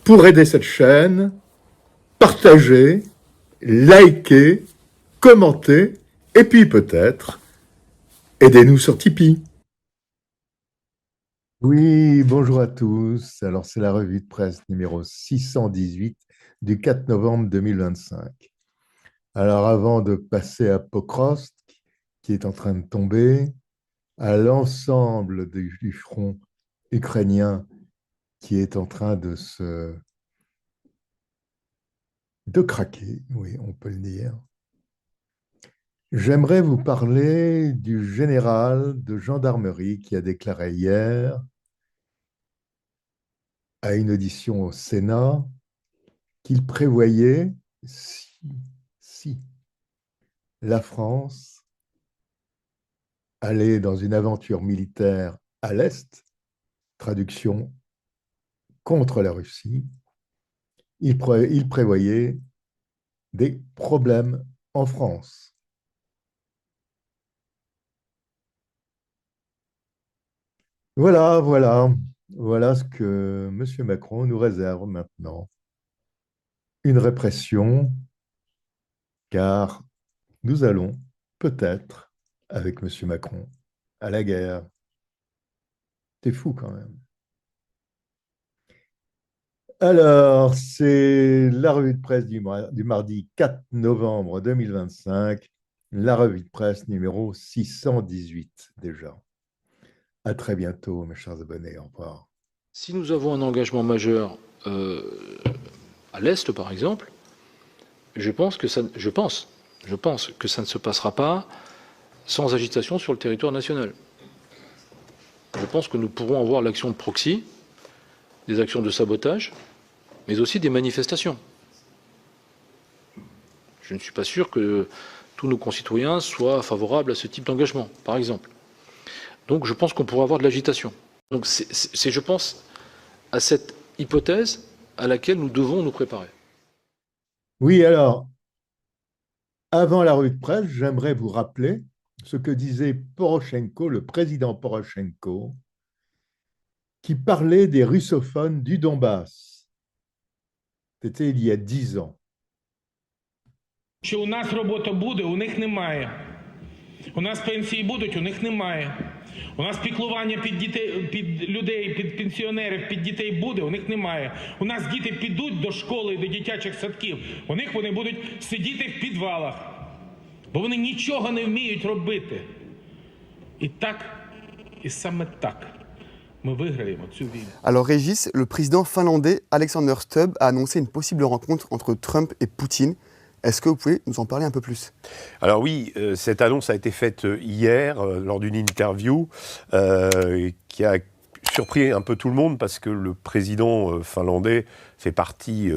Pour aider cette chaîne, partagez, likez, commentez, et puis peut-être, aidez-nous sur Tipeee. Oui, bonjour à tous. Alors, c'est la revue de presse numéro 618 du 4 novembre 2025. Alors, avant de passer à Pokrovsk, qui est en train de tomber, à l'ensemble du front ukrainien qui est en train de craquer, oui, on peut le dire, j'aimerais vous parler du général de gendarmerie qui a déclaré hier à une audition au Sénat qu'il prévoyait, si la France allait dans une aventure militaire à l'Est, traduction contre la Russie, il prévoyait des problèmes en France. Voilà ce que M. Macron nous réserve maintenant. Une répression, car nous allons peut-être, avec M. Macron, à la guerre. C'est fou quand même. Alors, c'est la revue de presse du mardi 4 novembre 2025, la revue de presse numéro 618 déjà. À très bientôt, mes chers abonnés. Au revoir. Si nous avons un engagement majeur à l'Est, par exemple, je pense que ça ne se passera pas sans agitation sur le territoire national. Je pense que nous pourrons avoir l'action de proxy, des actions de sabotage, mais aussi des manifestations. Je ne suis pas sûr que tous nos concitoyens soient favorables à ce type d'engagement, par exemple. Donc je pense qu'on pourra avoir de l'agitation. Donc c'est, je pense, à cette hypothèse à laquelle nous devons nous préparer. Oui, alors, avant la revue de presse, j'aimerais vous rappeler ce que disait Poroshenko, le président Poroshenko, qui parlait des russophones du Donbass. C'était il y a 10 ans. Що у нас робота буде, у них немає. У нас пенсії будуть, у них немає. У нас піклування під людей, під пенсіонерів, під дітей буде, у них немає. У нас діти підуть до школи, до дитячих садків, у них вони будуть сидіти в підвалах, бо вони нічого не вміють робити. І так, і саме так. Alors Régis, le président finlandais Alexander Stubb a annoncé une possible rencontre entre Trump et Poutine. Est-ce que vous pouvez nous en parler un peu plus ? Alors oui, cette annonce a été faite hier lors d'une interview qui a surpris un peu tout le monde parce que le président finlandais fait partie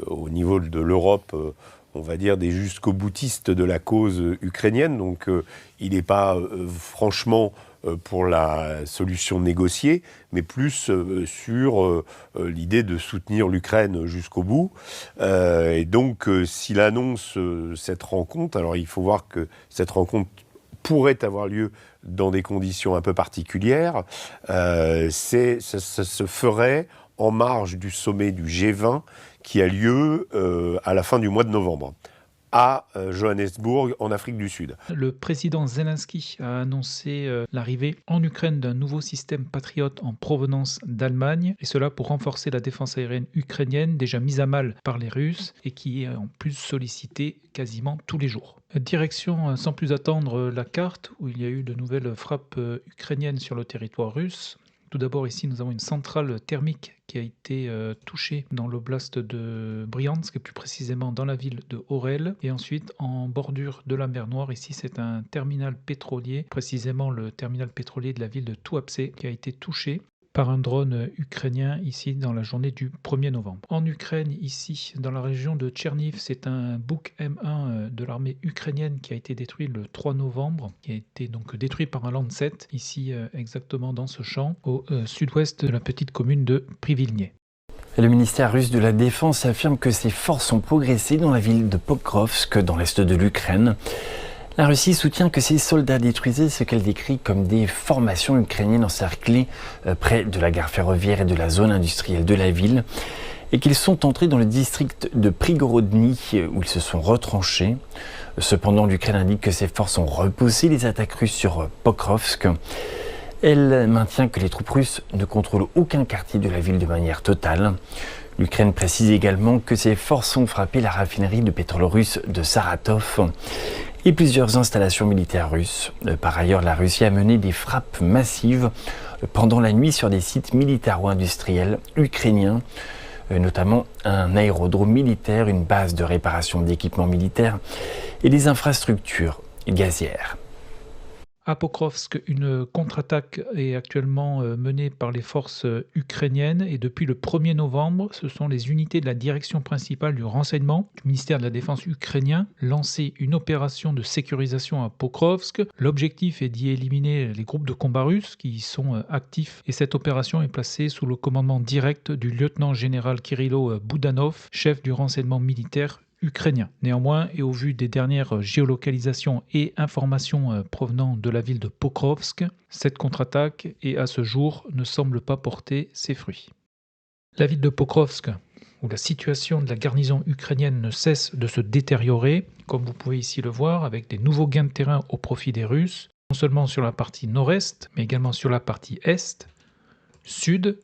au niveau de l'Europe, on va dire, des jusqu'au-boutistes de la cause ukrainienne. Donc il n'est pas franchement pour la solution négociée, mais plus sur l'idée de soutenir l'Ukraine jusqu'au bout. Et donc, s'il annonce cette rencontre, alors il faut voir que cette rencontre pourrait avoir lieu dans des conditions un peu particulières. Ça se ferait en marge du sommet du G20 qui a lieu à la fin du mois de novembre, à Johannesburg, en Afrique du Sud. Le président Zelensky a annoncé l'arrivée en Ukraine d'un nouveau système Patriot en provenance d'Allemagne, et cela pour renforcer la défense aérienne ukrainienne, déjà mise à mal par les Russes, et qui est en plus sollicitée quasiment tous les jours. Direction, sans plus attendre, la carte, où il y a eu de nouvelles frappes ukrainiennes sur le territoire russe. Tout d'abord, ici, nous avons une centrale thermique qui a été touchée dans l'oblast de Bryansk, plus précisément dans la ville de Orel. Et ensuite, en bordure de la mer Noire, ici, c'est un terminal pétrolier, précisément le terminal pétrolier de la ville de Tuapse, qui a été touché par un drone ukrainien ici dans la journée du 1er novembre. En Ukraine, ici, dans la région de Tcherniv, c'est un Buk M1 de l'armée ukrainienne qui a été détruit le 3 novembre, qui a été donc détruit par un Lancet, ici exactement dans ce champ, au sud-ouest de la petite commune de Privilny. Le ministère russe de la Défense affirme que ses forces ont progressé dans la ville de Pokrovsk, dans l'est de l'Ukraine. La Russie soutient que ses soldats détruisaient ce qu'elle décrit comme des formations ukrainiennes encerclées près de la gare ferroviaire et de la zone industrielle de la ville. et qu'ils sont entrés dans le district de Prigorodny où ils se sont retranchés. Cependant, l'Ukraine indique que ses forces ont repoussé les attaques russes sur Pokrovsk. Elle maintient que les troupes russes ne contrôlent aucun quartier de la ville de manière totale. L'Ukraine précise également que ses forces ont frappé la raffinerie de pétrole russe de Saratov et plusieurs installations militaires russes. Par ailleurs, la Russie a mené des frappes massives pendant la nuit sur des sites militaires ou industriels ukrainiens, notamment un aérodrome militaire, une base de réparation d'équipements militaires et des infrastructures gazières. À Pokrovsk, une contre-attaque est actuellement menée par les forces ukrainiennes et depuis le 1er novembre, ce sont les unités de la direction principale du renseignement du ministère de la Défense ukrainien lancé une opération de sécurisation à Pokrovsk. L'objectif est d'y éliminer les groupes de combat russes qui y sont actifs et cette opération est placée sous le commandement direct du lieutenant-général Kirilo Boudanov, chef du renseignement militaire ukrainien. Néanmoins, et au vu des dernières géolocalisations et informations provenant de la ville de Pokrovsk, cette contre-attaque et à ce jour ne semble pas porter ses fruits. La ville de Pokrovsk, où la situation de la garnison ukrainienne ne cesse de se détériorer, comme vous pouvez ici le voir, avec des nouveaux gains de terrain au profit des Russes, non seulement sur la partie nord-est, mais également sur la partie est, sud,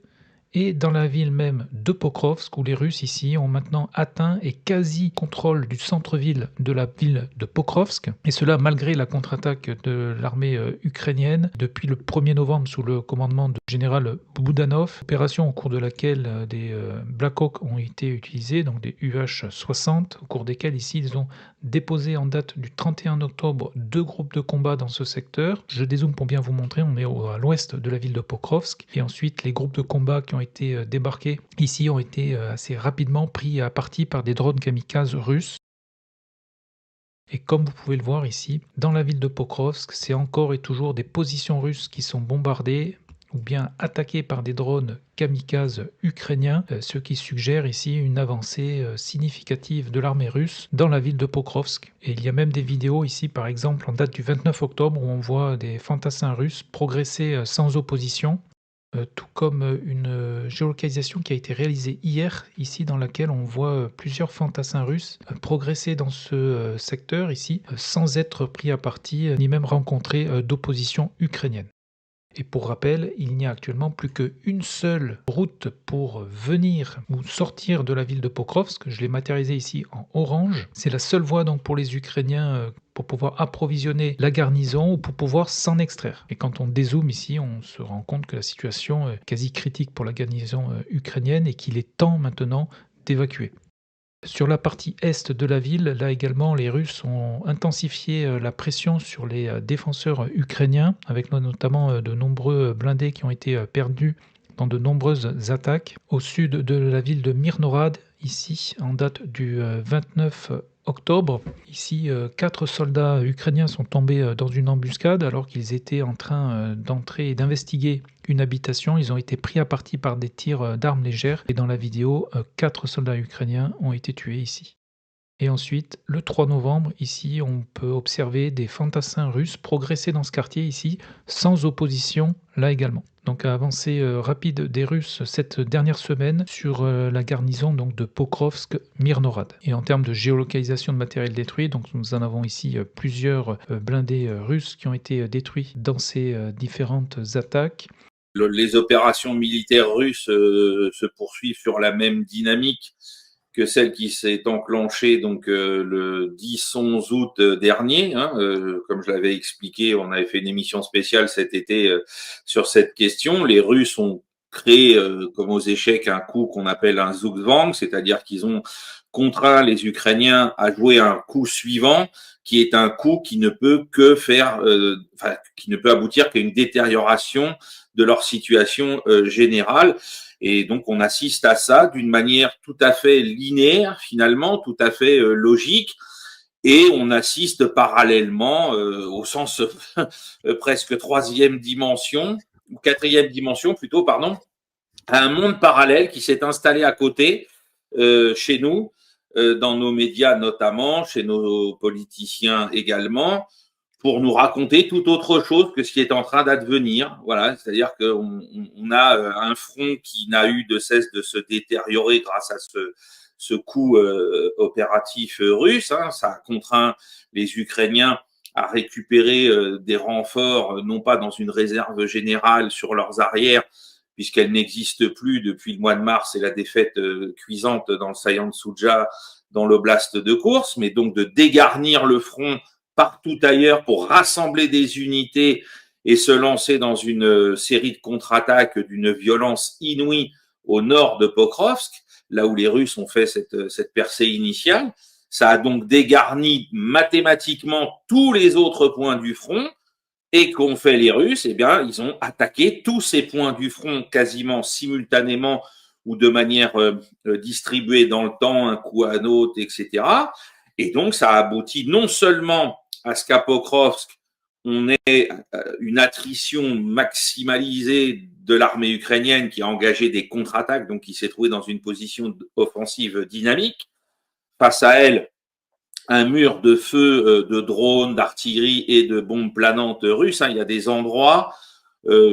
et dans la ville même de Pokrovsk, où les Russes ici ont maintenant atteint et quasi contrôle du centre-ville de la ville de Pokrovsk, et cela malgré la contre-attaque de l'armée ukrainienne depuis le 1er novembre sous le commandement du général Boudanov, opération au cours de laquelle des Black Hawk ont été utilisés, donc des UH-60, au cours desquels ici ils ont déposé en date du 31 octobre 2 groupes de combat dans ce secteur. Je dézoome pour bien vous montrer, on est à l'ouest de la ville de Pokrovsk, et ensuite les groupes de combat qui ont été débarqués ici ont été assez rapidement pris à partie par des drones kamikazes russes. Et comme vous pouvez le voir ici, dans la ville de Pokrovsk, c'est encore et toujours des positions russes qui sont bombardées ou bien attaquées par des drones kamikazes ukrainiens, ce qui suggère ici une avancée significative de l'armée russe dans la ville de Pokrovsk. Et il y a même des vidéos ici, par exemple en date du 29 octobre, où on voit des fantassins russes progresser sans opposition, tout comme une géolocalisation qui a été réalisée hier, ici dans laquelle on voit plusieurs fantassins russes progresser dans ce secteur ici, sans être pris à partie, ni même rencontrer d'opposition ukrainienne. Et pour rappel, il n'y a actuellement plus qu'une seule route pour venir ou sortir de la ville de Pokrovsk. Je l'ai matérialisé ici en orange. C'est la seule voie donc pour les Ukrainiens pour pouvoir approvisionner la garnison ou pour pouvoir s'en extraire. Et quand on dézoome ici, on se rend compte que la situation est quasi critique pour la garnison ukrainienne et qu'il est temps maintenant d'évacuer. Sur la partie est de la ville, là également, les Russes ont intensifié la pression sur les défenseurs ukrainiens, avec notamment de nombreux blindés qui ont été perdus dans de nombreuses attaques. Au sud de la ville de Mirnorad, ici, en date du 29 octobre, ici, 4 soldats ukrainiens sont tombés dans une embuscade alors qu'ils étaient en train d'entrer et d'investiguer une habitation. Ils ont été pris à partie par des tirs d'armes légères et dans la vidéo, 4 soldats ukrainiens ont été tués ici. Et ensuite, le 3 novembre, ici, on peut observer des fantassins russes progresser dans ce quartier ici, sans opposition, là également. Donc avancée rapide des Russes cette dernière semaine sur la garnison donc, de Pokrovsk-Mirnorad. Et en termes de géolocalisation de matériel détruit, donc nous en avons ici plusieurs blindés russes qui ont été détruits dans ces différentes attaques. Les opérations militaires russes se poursuivent sur la même dynamique que celle qui s'est enclenchée donc le 10-11 août dernier. Comme je l'avais expliqué, on avait fait une émission spéciale cet été sur cette question. Les Russes ont créé, comme aux échecs, un coup qu'on appelle un zugzwang, c'est-à-dire qu'ils ont contraint les Ukrainiens à jouer un coup suivant, qui est un coup qui ne peut que faire, qui ne peut aboutir qu'à une détérioration de leur situation générale. Et donc, on assiste à ça d'une manière tout à fait linéaire, finalement, tout à fait logique. Et on assiste parallèlement, au sens presque troisième dimension, ou quatrième dimension plutôt, pardon, à un monde parallèle qui s'est installé à côté, chez nous, dans nos médias notamment, chez nos politiciens également, pour nous raconter tout autre chose que ce qui est en train d'advenir. Voilà, c'est-à-dire qu'on a un front qui n'a eu de cesse de se détériorer grâce à ce coup opératif russe. Hein. Ça a contraint les Ukrainiens à récupérer des renforts, non pas dans une réserve générale sur leurs arrières, puisqu'elle n'existe plus depuis le mois de mars et la défaite cuisante dans le saillant de Souja, dans l'oblast de Koursk, mais donc de dégarnir le front partout ailleurs pour rassembler des unités et se lancer dans une série de contre-attaques d'une violence inouïe au nord de Pokrovsk, là où les Russes ont fait cette percée initiale. Ça a donc dégarni mathématiquement tous les autres points du front. Et qu'ont fait les Russes? Eh bien, ils ont attaqué tous ces points du front quasiment simultanément ou de manière distribuée dans le temps, un coup à un autre, etc. Et donc, ça a abouti non seulement à ce qu'à Pokrovsk, on ait une attrition maximalisée de l'armée ukrainienne qui a engagé des contre-attaques, donc qui s'est trouvée dans une position offensive dynamique. Face à elle, un mur de feu de drones, d'artillerie et de bombes planantes russes. Hein. Il y a des endroits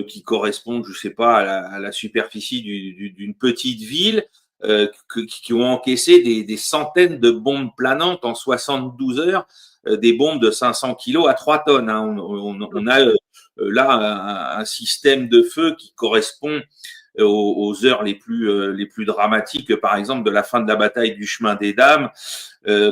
qui correspondent, je sais pas, à la superficie d'une petite ville qui ont encaissé des centaines de bombes planantes en 72 heures, des bombes de 500 kilos à 3 tonnes. Hein. On a là un système de feu qui correspond aux heures les plus dramatiques, par exemple de la fin de la bataille du chemin des Dames,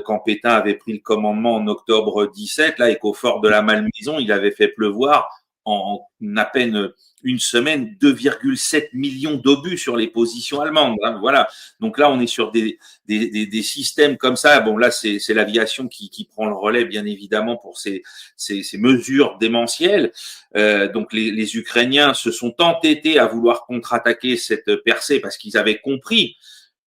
quand Pétain avait pris le commandement en octobre 17, là, et qu'au fort de la Malmaison, il avait fait pleuvoir en à peine une semaine 2,7 millions d'obus sur les positions allemandes. Hein, voilà. Donc là, on est sur des systèmes comme ça. Bon, là, c'est l'aviation qui prend le relais, bien évidemment, pour ces mesures démentielles. Donc les Ukrainiens se sont entêtés à vouloir contre-attaquer cette percée parce qu'ils avaient compris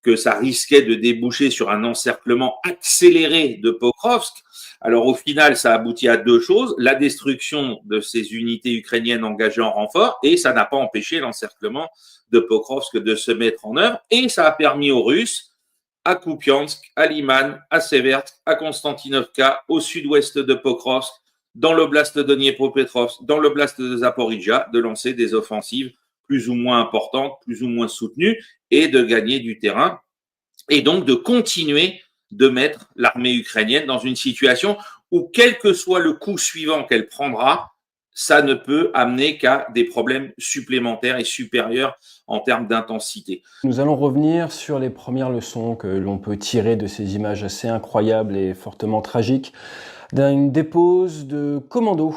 que ça risquait de déboucher sur un encerclement accéléré de Pokrovsk. Alors au final, ça aboutit à deux choses, la destruction de ces unités ukrainiennes engagées en renfort, et ça n'a pas empêché l'encerclement de Pokrovsk de se mettre en œuvre, et ça a permis aux Russes, à Kupiansk, à Liman, à Seversk, à Konstantinovka, au sud-ouest de Pokrovsk, dans l'oblast de Dniepropetrovsk, dans l'oblast de Zaporizhzhia, de lancer des offensives plus ou moins importantes, plus ou moins soutenues, et de gagner du terrain, et donc de continuer de mettre l'armée ukrainienne dans une situation où, quel que soit le coup suivant qu'elle prendra, ça ne peut amener qu'à des problèmes supplémentaires et supérieurs en termes d'intensité. Nous allons revenir sur les premières leçons que l'on peut tirer de ces images assez incroyables et fortement tragiques d'une dépose de commandos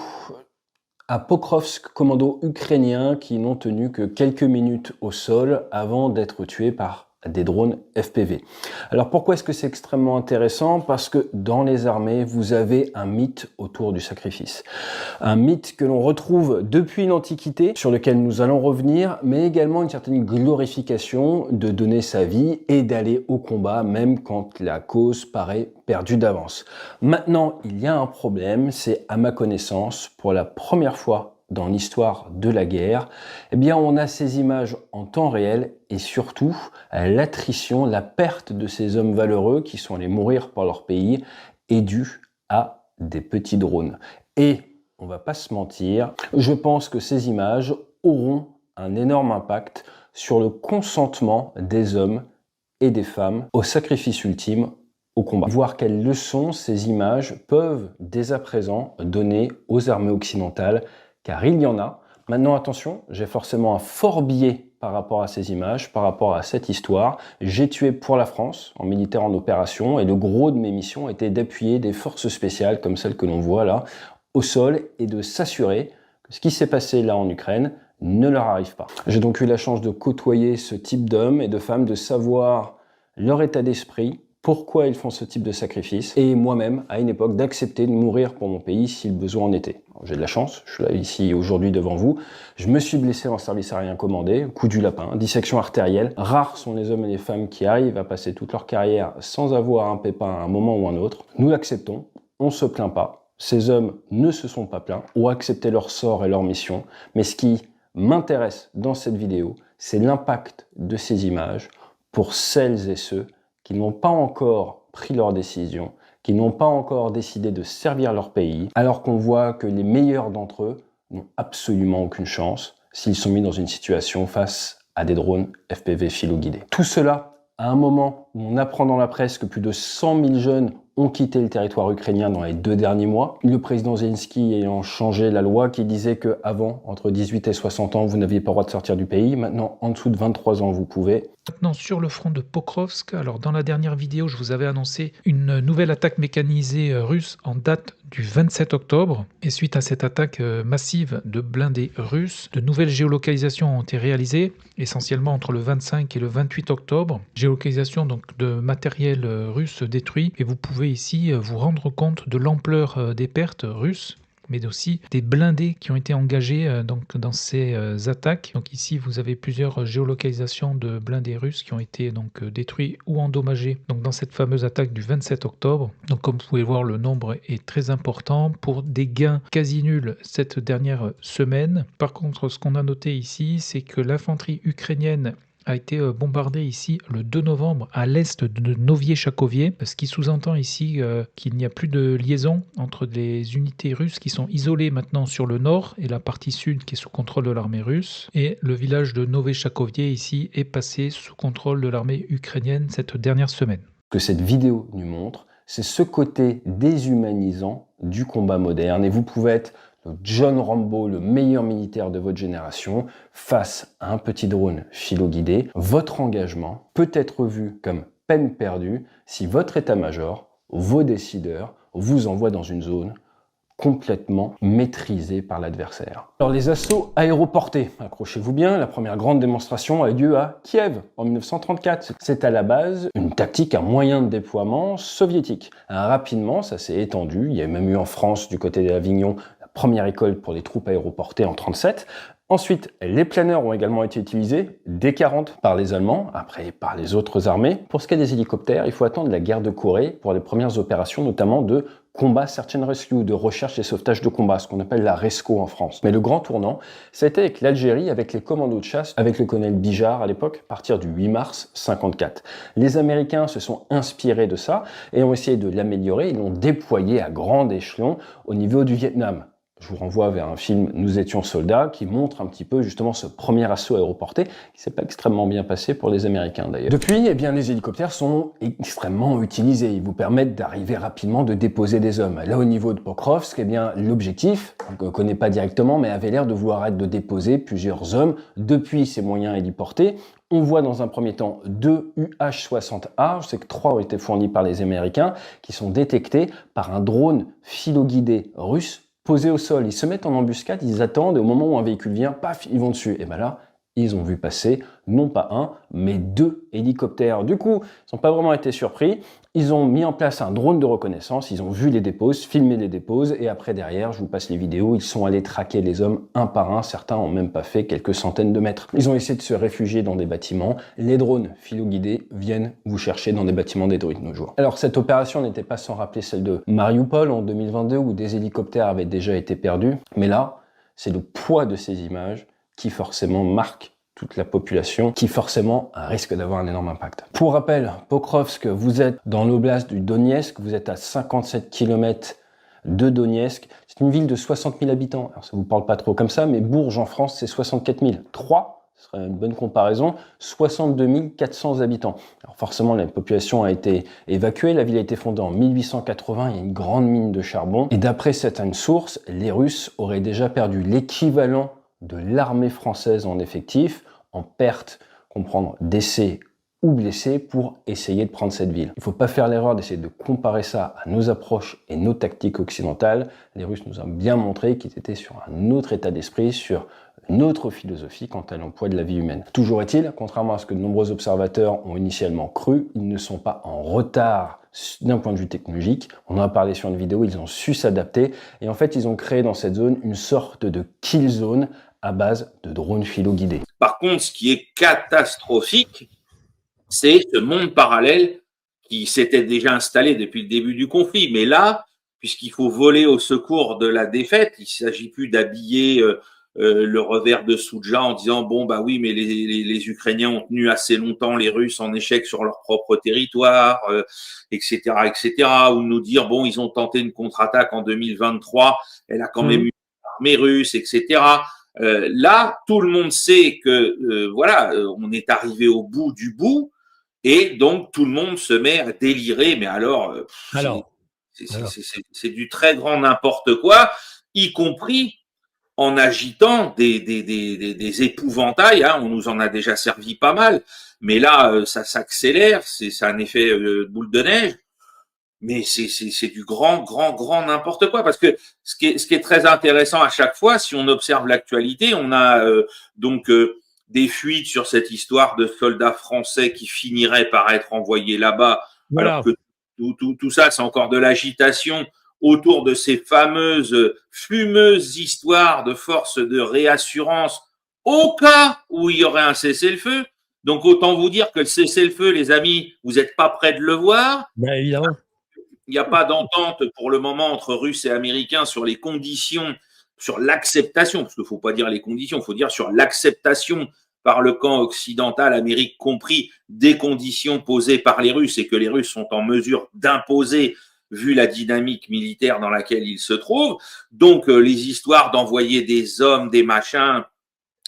à Pokrovsk, commandos ukrainiens qui n'ont tenu que quelques minutes au sol avant d'être tués par des drones FPV. Alors pourquoi est-ce que c'est extrêmement intéressant? Parce que dans les armées, vous avez un mythe autour du sacrifice. Un mythe que l'on retrouve depuis l'Antiquité, sur lequel nous allons revenir, mais également une certaine glorification de donner sa vie et d'aller au combat, même quand la cause paraît perdue d'avance. Maintenant, il y a un problème, c'est à ma connaissance, pour la première fois dans l'histoire de la guerre, eh bien on a ces images en temps réel et surtout l'attrition, la perte de ces hommes valeureux qui sont allés mourir pour leur pays est due à des petits drones. Et on va pas se mentir, je pense que ces images auront un énorme impact sur le consentement des hommes et des femmes au sacrifice ultime, au combat. Voir quelles leçons ces images peuvent dès à présent donner aux armées occidentales, car il y en a. Maintenant, attention, j'ai forcément un fort biais par rapport à ces images, par rapport à cette histoire. J'ai tué pour la France, en militaire en opération, et le gros de mes missions était d'appuyer des forces spéciales, comme celles que l'on voit là, au sol, et de s'assurer que ce qui s'est passé là en Ukraine ne leur arrive pas. J'ai donc eu la chance de côtoyer ce type d'hommes et de femmes, de savoir leur état d'esprit, pourquoi ils font ce type de sacrifice, et moi-même, à une époque, d'accepter de mourir pour mon pays si le besoin en était. J'ai de la chance, je suis là ici aujourd'hui devant vous. Je me suis blessé en service aérien commandé, coup du lapin, dissection artérielle. Rares sont les hommes et les femmes qui arrivent à passer toute leur carrière sans avoir un pépin à un moment ou un autre. Nous l'acceptons, on ne se plaint pas. Ces hommes ne se sont pas plaints, ont accepté leur sort et leur mission. Mais ce qui m'intéresse dans cette vidéo, c'est l'impact de ces images pour celles et ceux qui n'ont pas encore pris leur décision, qui n'ont pas encore décidé de servir leur pays, alors qu'on voit que les meilleurs d'entre eux n'ont absolument aucune chance s'ils sont mis dans une situation face à des drones FPV philo-guidés. Tout cela à un moment où on apprend dans la presse que plus de 100 000 jeunes ont quitté le territoire ukrainien dans les 2 derniers mois. Le président Zelensky ayant changé la loi qui disait qu'avant, entre 18 et 60 ans, vous n'aviez pas le droit de sortir du pays. Maintenant, en dessous de 23 ans, vous pouvez. Maintenant, sur le front de Pokrovsk, alors dans la dernière vidéo, je vous avais annoncé une nouvelle attaque mécanisée russe en date du 27 octobre. Et suite à cette attaque massive de blindés russes, de nouvelles géolocalisations ont été réalisées, essentiellement entre le 25 et le 28 octobre. Géolocalisation donc de matériel russe détruit. Et vous pouvez ici vous rendre compte de l'ampleur des pertes russes, mais aussi des blindés qui ont été engagés donc dans ces attaques. Donc ici, vous avez plusieurs géolocalisations de blindés russes qui ont été donc détruits ou endommagés donc dans cette fameuse attaque du 27 octobre. Donc comme vous pouvez voir, le nombre est très important pour des gains quasi nuls cette dernière semaine. Par contre, ce qu'on a noté ici, c'est que l'infanterie ukrainienne a été bombardée ici le 2 novembre à l'est de Novié-Chakovié, ce qui sous-entend ici qu'il n'y a plus de liaison entre les unités russes qui sont isolées maintenant sur le nord et la partie sud qui est sous contrôle de l'armée russe. Et le village de Novié-Chakovié ici est passé sous contrôle de l'armée ukrainienne cette dernière semaine. Ce que cette vidéo nous montre, c'est ce côté déshumanisant du combat moderne. Et vous pouvez être le John Rambo, le meilleur militaire de votre génération, face à un petit drone philo-guidé. Votre engagement peut être vu comme peine perdue si votre état-major, vos décideurs, vous envoient dans une zone complètement maîtrisée par l'adversaire. Alors les assauts aéroportés, accrochez-vous bien, la première grande démonstration a eu lieu à Kiev en 1934. C'est à la base une tactique, un moyen de déploiement soviétique. Rapidement, ça s'est étendu, il y a même eu en France, du côté d'Avignon, première école pour les troupes aéroportées en 1937. Ensuite, les planeurs ont également été utilisés, dès 40 par les Allemands, après par les autres armées. Pour ce qui est des hélicoptères, il faut attendre la guerre de Corée pour les premières opérations, notamment de combat Search and Rescue, de recherche et sauvetage de combat, ce qu'on appelle la RESCO en France. Mais le grand tournant, ça a été avec l'Algérie, avec les commandos de chasse, avec le colonel Bijard à l'époque, à partir du 8 mars 1954. Les Américains se sont inspirés de ça et ont essayé de l'améliorer, ils l'ont déployé à grande échelon au niveau du Vietnam. Je vous renvoie vers un film « Nous étions soldats » qui montre un petit peu justement ce premier assaut aéroporté qui s'est pas extrêmement bien passé pour les Américains d'ailleurs. Depuis, eh bien, les hélicoptères sont extrêmement utilisés. Ils vous permettent d'arriver rapidement, de déposer des hommes. Là, au niveau de Pokrovsk, eh bien, l'objectif, on ne connaît pas directement, mais avait l'air de vouloir être de déposer plusieurs hommes depuis ces moyens héliportés. On voit dans un premier temps 2 UH-60A, je sais que 3 ont été fournis par les Américains, qui sont détectés par un drone philo-guidé russe posés au sol. Ils se mettent en embuscade, ils attendent, et au moment où un véhicule vient, paf, ils vont dessus. Et bien là, ils ont vu passer, non pas un, mais 2 hélicoptères. Du coup, ils n'ont pas vraiment été surpris. Ils ont mis en place un drone de reconnaissance, ils ont vu les déposes, filmé les déposes, et après, derrière, je vous passe les vidéos, ils sont allés traquer les hommes un par un. Certains n'ont même pas fait quelques centaines de mètres. Ils ont essayé de se réfugier dans des bâtiments. Les drones philo-guidés viennent vous chercher dans des bâtiments détruits de nos jours. Alors, cette opération n'était pas sans rappeler celle de Mariupol en 2022, où des hélicoptères avaient déjà été perdus. Mais là, c'est le poids de ces images qui forcément marque toute la population, qui forcément risque d'avoir un énorme impact. Pour rappel, Pokrovsk, vous êtes dans l'oblast du Donetsk, vous êtes à 57 km de Donetsk. C'est une ville de 60 000 habitants. Alors ça vous parle pas trop comme ça, mais Bourges en France, c'est 64 000. 3, ce serait une bonne comparaison, 62 400 habitants. Alors forcément, la population a été évacuée. La ville a été fondée en 1880. Il y a une grande mine de charbon. Et d'après certaines sources, les Russes auraient déjà perdu l'équivalent de l'armée française en effectif, en perte, comprendre décès ou blessés, pour essayer de prendre cette ville. Il ne faut pas faire l'erreur d'essayer de comparer ça à nos approches et nos tactiques occidentales. Les Russes nous ont bien montré qu'ils étaient sur un autre état d'esprit, sur une autre philosophie quant à l'emploi de la vie humaine. Toujours est-il, contrairement à ce que de nombreux observateurs ont initialement cru, ils ne sont pas en retard d'un point de vue technologique. On en a parlé sur une vidéo, ils ont su s'adapter et en fait ils ont créé dans cette zone une sorte de kill zone à base de drones philo-guidés. Par contre, ce qui est catastrophique, c'est ce monde parallèle qui s'était déjà installé depuis le début du conflit. Mais là, puisqu'il faut voler au secours de la défaite, il ne s'agit plus d'habiller le revers de Souja en disant bon bah oui mais les Ukrainiens ont tenu assez longtemps les Russes en échec sur leur propre territoire, etc., ou nous dire bon ils ont tenté une contre-attaque en 2023, elle a quand même eu l'armée russe, etc. Là tout le monde sait que voilà on est arrivé au bout du bout et donc tout le monde se met à délirer, mais alors c'est du très grand n'importe quoi, y compris en agitant des épouvantails, hein, on nous en a déjà servi pas mal, mais là, ça s'accélère, c'est un effet boule de neige, mais c'est du grand n'importe quoi, parce que ce qui est très intéressant à chaque fois, si on observe l'actualité, on a des fuites sur cette histoire de soldats français qui finiraient par être envoyés là-bas, alors que tout ça, c'est encore de l'agitation autour de ces fameuses fumeuses histoires de forces de réassurance au cas où il y aurait un cessez-le-feu. Donc autant vous dire que le cessez-le-feu, les amis, vous n'êtes pas près de le voir. Ben, évidemment. Il n'y a pas d'entente pour le moment entre Russes et Américains sur les conditions, sur l'acceptation, parce qu'il ne faut pas dire les conditions, il faut dire sur l'acceptation par le camp occidental, Amérique compris, des conditions posées par les Russes et que les Russes sont en mesure d'imposer vu la dynamique militaire dans laquelle ils se trouvent. Donc, les histoires d'envoyer des hommes, des machins,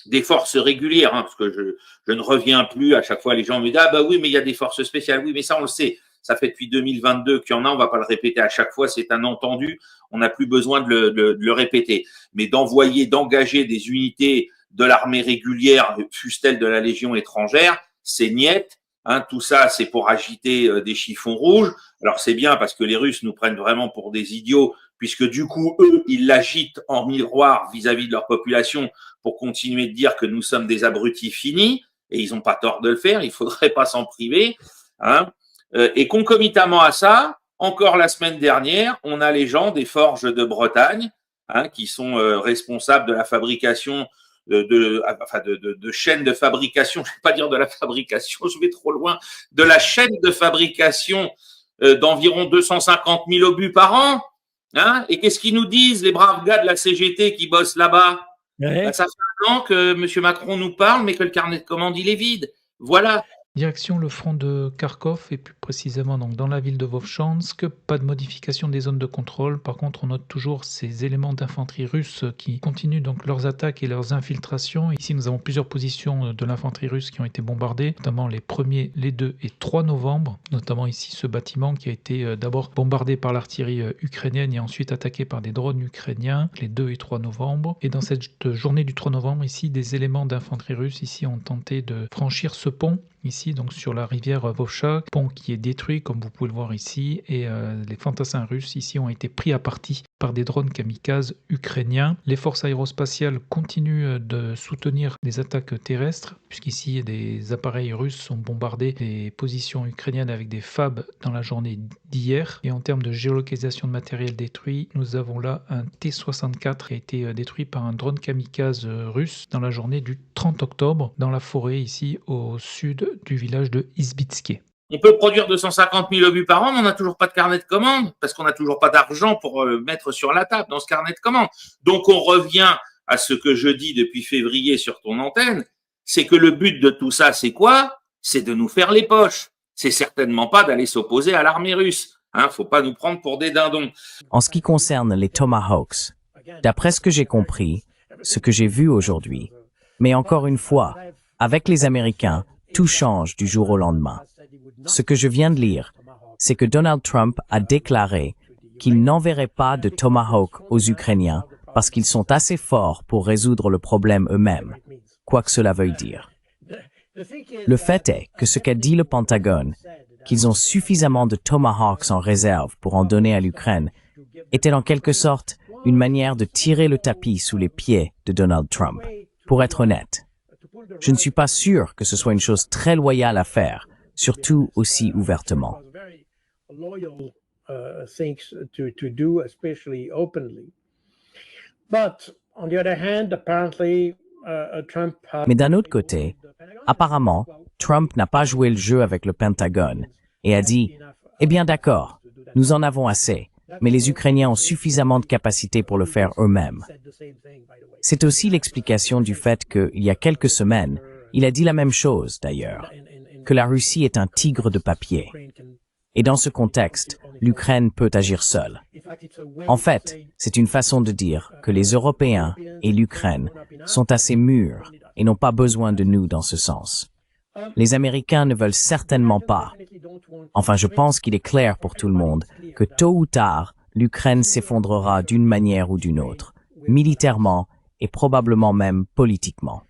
des forces régulières, hein, parce que je ne reviens plus, à chaque fois les gens me disent « Ah bah oui, mais il y a des forces spéciales. » Oui, mais ça on le sait, ça fait depuis 2022 qu'il y en a, on va pas le répéter à chaque fois, c'est un entendu, on n'a plus besoin de le répéter. Mais d'engager des unités de l'armée régulière, fût-elle de la Légion étrangère, c'est niette. Hein, tout ça, c'est pour agiter des chiffons rouges. Alors c'est bien parce que les Russes nous prennent vraiment pour des idiots, puisque du coup, eux, ils l'agitent en miroir vis-à-vis de leur population pour continuer de dire que nous sommes des abrutis finis, et ils n'ont pas tort de le faire, il faudrait pas s'en priver. Hein. Et concomitamment à ça, encore la semaine dernière, on a les gens des forges de Bretagne, hein, qui sont responsables de la fabrication de chaînes de fabrication, je ne vais pas dire de la fabrication, je vais trop loin, de la chaîne de fabrication d'environ 250 000 obus par an. Hein, et qu'est-ce qu'ils nous disent, les braves gars de la CGT qui bossent là-bas? Ben, ça fait un an que M. Macron nous parle, mais que le carnet de commandes, il est vide. Voilà. Direction le front de Kharkov et plus précisément donc dans la ville de Vovchansk, pas de modification des zones de contrôle. Par contre, on note toujours ces éléments d'infanterie russe qui continuent donc leurs attaques et leurs infiltrations. Ici, nous avons plusieurs positions de l'infanterie russe qui ont été bombardées, notamment les 1er, les 2 et 3 novembre, notamment ici ce bâtiment qui a été d'abord bombardé par l'artillerie ukrainienne et ensuite attaqué par des drones ukrainiens les 2 et 3 novembre. Et dans cette journée du 3 novembre, ici, des éléments d'infanterie russe ici ont tenté de franchir ce pont ici donc sur la rivière Vovcha, pont qui est détruit comme vous pouvez le voir ici, et les fantassins russes ici ont été pris à partie par des drones kamikazes ukrainiens. Les forces aérospatiales continuent de soutenir les attaques terrestres, puisqu'ici des appareils russes ont bombardé des positions ukrainiennes avec des FAB dans la journée d'hier. Et en termes de géolocalisation de matériel détruit, nous avons là un T-64 qui a été détruit par un drone kamikaze russe dans la journée du 30 octobre dans la forêt ici au sud du village de Izbitske. On peut produire 250 000 obus par an, mais on n'a toujours pas de carnet de commande, parce qu'on n'a toujours pas d'argent pour mettre sur la table dans ce carnet de commande. Donc on revient à ce que je dis depuis février sur ton antenne, c'est que le but de tout ça, c'est quoi? C'est de nous faire les poches. C'est certainement pas d'aller s'opposer à l'armée russe. Hein, faut pas nous prendre pour des dindons. En ce qui concerne les Tomahawks, d'après ce que j'ai compris, ce que j'ai vu aujourd'hui, mais encore une fois, avec les Américains, tout change du jour au lendemain. Ce que je viens de lire, c'est que Donald Trump a déclaré qu'il n'enverrait pas de Tomahawk aux Ukrainiens parce qu'ils sont assez forts pour résoudre le problème eux-mêmes, quoi que cela veuille dire. Le fait est que ce qu'a dit le Pentagone, qu'ils ont suffisamment de Tomahawks en réserve pour en donner à l'Ukraine, était en quelque sorte une manière de tirer le tapis sous les pieds de Donald Trump. Pour être honnête, je ne suis pas sûr que ce soit une chose très loyale à faire, surtout aussi ouvertement. Mais d'un autre côté, apparemment, Trump n'a pas joué le jeu avec le Pentagone et a dit « Eh bien d'accord, nous en avons assez, mais les Ukrainiens ont suffisamment de capacité pour le faire eux-mêmes. C'est aussi l'explication du fait qu'il y a quelques semaines, il a dit la même chose d'ailleurs, que la Russie est un tigre de papier. Et dans ce contexte, l'Ukraine peut agir seule. En fait, c'est une façon de dire que les Européens et l'Ukraine sont assez mûrs et n'ont pas besoin de nous dans ce sens. Les Américains ne veulent certainement pas. Enfin, je pense qu'il est clair pour tout le monde que tôt ou tard, l'Ukraine s'effondrera d'une manière ou d'une autre, militairement et probablement même politiquement.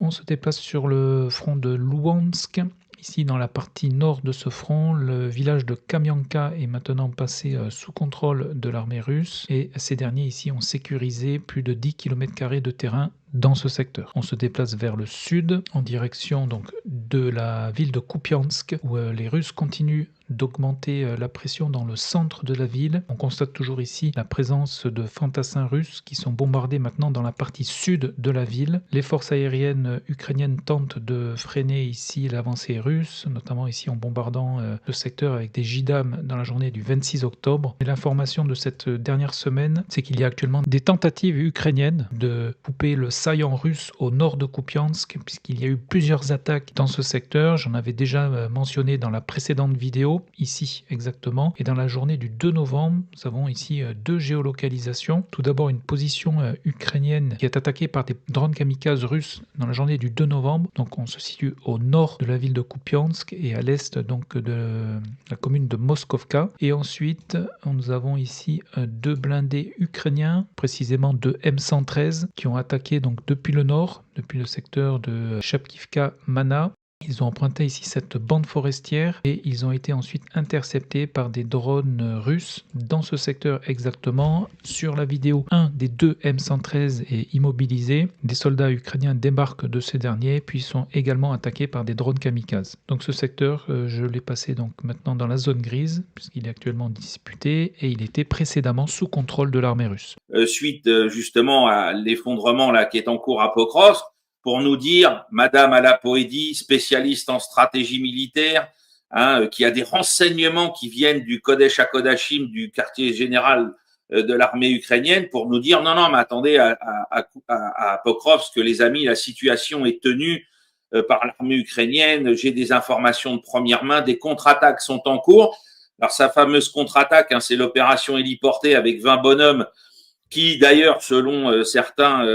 On se déplace sur le front de Louhansk. Ici, dans la partie nord de ce front, le village de Kamianka est maintenant passé sous contrôle de l'armée russe et ces derniers ici ont sécurisé plus de 10 km² de terrain dans ce secteur. On se déplace vers le sud en direction donc de la ville de Kupiansk où les Russes continuent d'augmenter la pression dans le centre de la ville. On constate toujours ici la présence de fantassins russes qui sont bombardés maintenant dans la partie sud de la ville. Les forces aériennes ukrainiennes tentent de freiner ici l'avancée russe, notamment ici en bombardant le secteur avec des JDAM dans la journée du 26 octobre. Et l'information de cette dernière semaine, c'est qu'il y a actuellement des tentatives ukrainiennes de couper le saillant russe au nord de Kupiansk, puisqu'il y a eu plusieurs attaques dans ce secteur. J'en avais déjà mentionné dans la précédente vidéo. Ici exactement, et dans la journée du 2 novembre, nous avons ici deux géolocalisations. Tout d'abord une position ukrainienne qui est attaquée par des drones kamikazes russes dans la journée du 2 novembre, donc on se situe au nord de la ville de Kupiansk et à l'est donc de la commune de Moskovka. Et ensuite, nous avons ici deux blindés ukrainiens, précisément deux M113, qui ont attaqué donc depuis le nord, depuis le secteur de Chapkivka-Mana. Ils ont emprunté ici cette bande forestière et ils ont été ensuite interceptés par des drones russes dans ce secteur exactement. Sur la vidéo, un des deux M113 est immobilisé. Des soldats ukrainiens débarquent de ces derniers puis sont également attaqués par des drones kamikazes. Donc ce secteur, je l'ai passé donc maintenant dans la zone grise puisqu'il est actuellement disputé et il était précédemment sous contrôle de l'armée russe. Suite justement à l'effondrement là qui est en cours à Pokrovsk, pour nous dire, Madame Alapoedi, spécialiste en stratégie militaire, qui a des renseignements qui viennent du Kodesh HaKodashim, du quartier général de l'armée ukrainienne, pour nous dire, non, mais attendez, à Pokrovsk, les amis, la situation est tenue par l'armée ukrainienne, j'ai des informations de première main, des contre-attaques sont en cours. Alors, sa fameuse contre-attaque, c'est l'opération héliportée avec 20 bonhommes, qui d'ailleurs, selon certains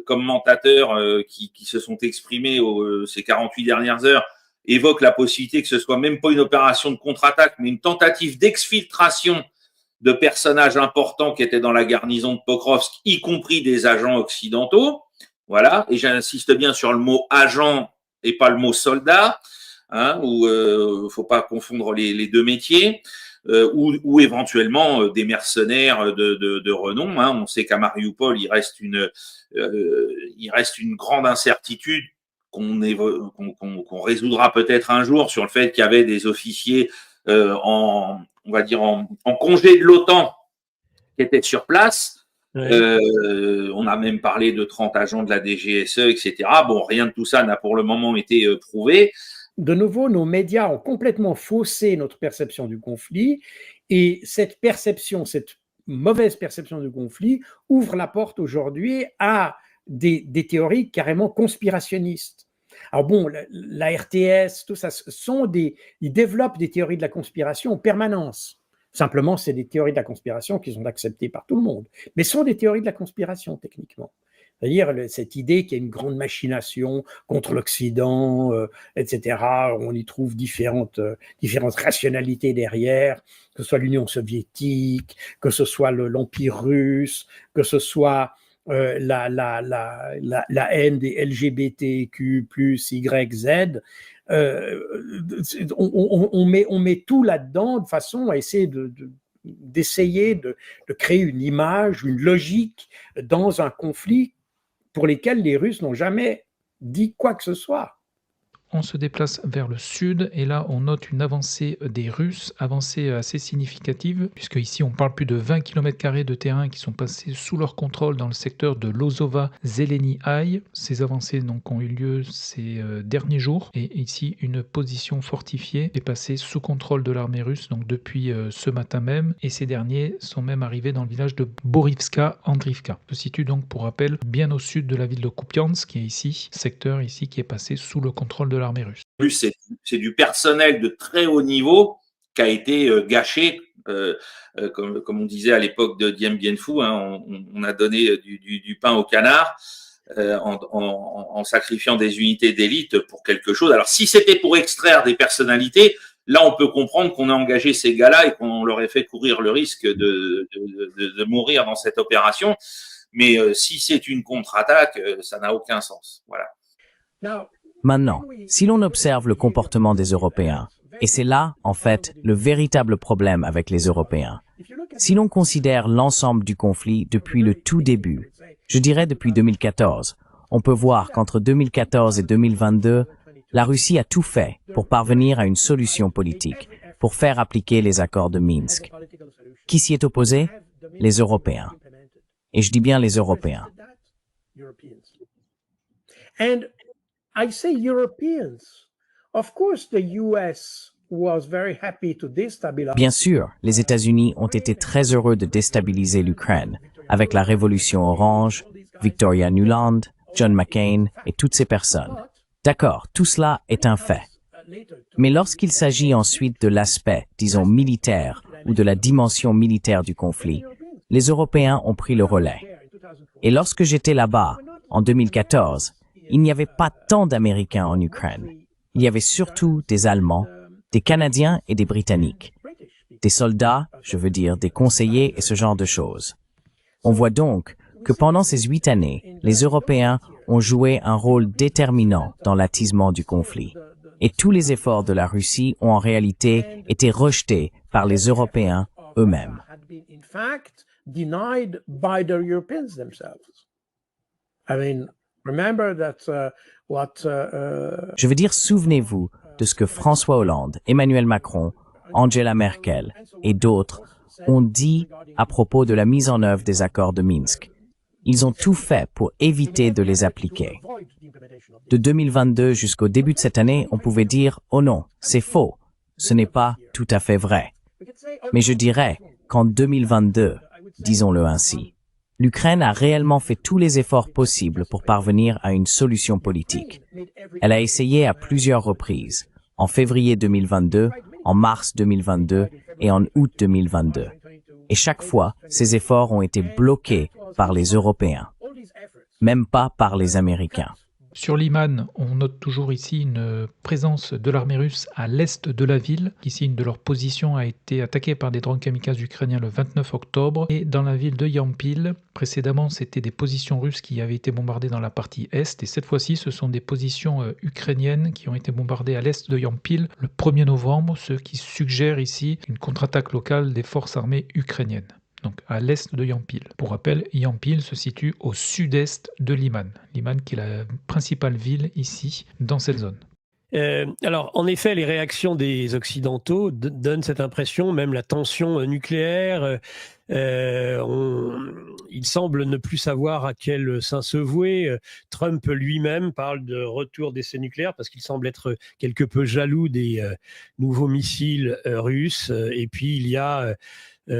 commentateurs qui se sont exprimés ces 48 dernières heures, évoquent la possibilité que ce soit même pas une opération de contre-attaque, mais une tentative d'exfiltration de personnages importants qui étaient dans la garnison de Pokrovsk, y compris des agents occidentaux. Voilà, et j'insiste bien sur le mot agent et pas le mot soldat, où faut pas confondre les deux métiers. Ou éventuellement des mercenaires de renom. On sait qu'à Mariupol, il reste une grande incertitude qu'on résoudra peut-être un jour sur le fait qu'il y avait des officiers en congé de l'OTAN qui étaient sur place. Ouais. On a même parlé de 30 agents de la DGSE, etc. Bon, rien de tout ça n'a pour le moment été prouvé. De nouveau, nos médias ont complètement faussé notre perception du conflit et cette mauvaise perception du conflit ouvre la porte aujourd'hui à des théories carrément conspirationnistes. Alors bon, la RTS, tout ça, ils développent des théories de la conspiration en permanence. Simplement, c'est des théories de la conspiration qui sont acceptées par tout le monde, mais ce sont des théories de la conspiration techniquement. C'est-à-dire cette idée qu'il y a une grande machination contre l'Occident, etc. On y trouve différentes rationalités derrière, que ce soit l'Union soviétique, que ce soit l'Empire russe, que ce soit la haine des LGBTQ+, Y, Z. On met tout là-dedans de façon à essayer d'essayer de créer une image, une logique dans un conflit pour lesquels les Russes n'ont jamais dit quoi que ce soit. On se déplace vers le sud et là on note une avancée des Russes, avancée assez significative puisque ici on parle plus de 20 km² de terrain qui sont passés sous leur contrôle dans le secteur de Lozova-Zeleny-Aï. Ces avancées donc ont eu lieu ces derniers jours et ici une position fortifiée est passée sous contrôle de l'armée russe donc depuis ce matin même et ces derniers sont même arrivés dans le village de Borivska-Andrivka. Se situe donc pour rappel bien au sud de la ville de Kupiansk qui est ici, secteur ici qui est passé sous le contrôle de l'armée russe. C'est du personnel de très haut niveau qui a été gâché, comme on disait à l'époque de Dien Bien Phu, hein, on a donné du pain au canard en sacrifiant des unités d'élite pour quelque chose. Alors si c'était pour extraire des personnalités, là on peut comprendre qu'on a engagé ces gars-là et qu'on leur ait fait courir le risque de mourir dans cette opération. Mais si c'est une contre-attaque, ça n'a aucun sens. Voilà. Maintenant, si l'on observe le comportement des Européens, et c'est là, en fait, le véritable problème avec les Européens, si l'on considère l'ensemble du conflit depuis le tout début, je dirais depuis 2014, on peut voir qu'entre 2014 et 2022, la Russie a tout fait pour parvenir à une solution politique, pour faire appliquer les accords de Minsk. Qui s'y est opposé? Les Européens. Et je dis bien les Européens. I say Europeans. Of course, the US was very happy to destabilize. Bien sûr, les États-Unis ont été très heureux de déstabiliser l'Ukraine avec la Révolution orange, Victoria Nuland, John McCain et toutes ces personnes. D'accord, tout cela est un fait. Mais lorsqu'il s'agit ensuite de l'aspect, disons, militaire ou de la dimension militaire du conflit, les Européens ont pris le relais. Et lorsque j'étais là-bas, en 2014, il n'y avait pas tant d'Américains en Ukraine. Il y avait surtout des Allemands, des Canadiens et des Britanniques. Des soldats, je veux dire, des conseillers et ce genre de choses. On voit donc que pendant ces 8 années, les Européens ont joué un rôle déterminant dans l'attisement du conflit. Et tous les efforts de la Russie ont en réalité été rejetés par les Européens eux-mêmes. Je veux dire, souvenez-vous de ce que François Hollande, Emmanuel Macron, Angela Merkel et d'autres ont dit à propos de la mise en œuvre des accords de Minsk. Ils ont tout fait pour éviter de les appliquer. De 2022 jusqu'au début de cette année, on pouvait dire « Oh non, c'est faux, ce n'est pas tout à fait vrai ». Mais je dirais qu'en 2022, disons-le ainsi, l'Ukraine a réellement fait tous les efforts possibles pour parvenir à une solution politique. Elle a essayé à plusieurs reprises, en février 2022, en mars 2022 et en août 2022. Et chaque fois, ces efforts ont été bloqués par les Européens, même pas par les Américains. Sur Liman, on note toujours ici une présence de l'armée russe à l'est de la ville. Ici, une de leurs positions a été attaquée par des drones kamikazes ukrainiens le 29 octobre. Et dans la ville de Yampil, précédemment, c'était des positions russes qui avaient été bombardées dans la partie est. Et cette fois-ci, ce sont des positions ukrainiennes qui ont été bombardées à l'est de Yampil le 1er novembre, ce qui suggère ici une contre-attaque locale des forces armées ukrainiennes. Donc à l'est de Yampil. Pour rappel, Yampil se situe au sud-est de Liman. Liman qui est la principale ville ici, dans cette zone. Alors, en effet, les réactions des Occidentaux donnent cette impression, même la tension nucléaire. Il semble ne plus savoir à quel sein se vouer. Trump lui-même parle de retour d'essais nucléaires parce qu'il semble être quelque peu jaloux des nouveaux missiles russes. Et puis, il y a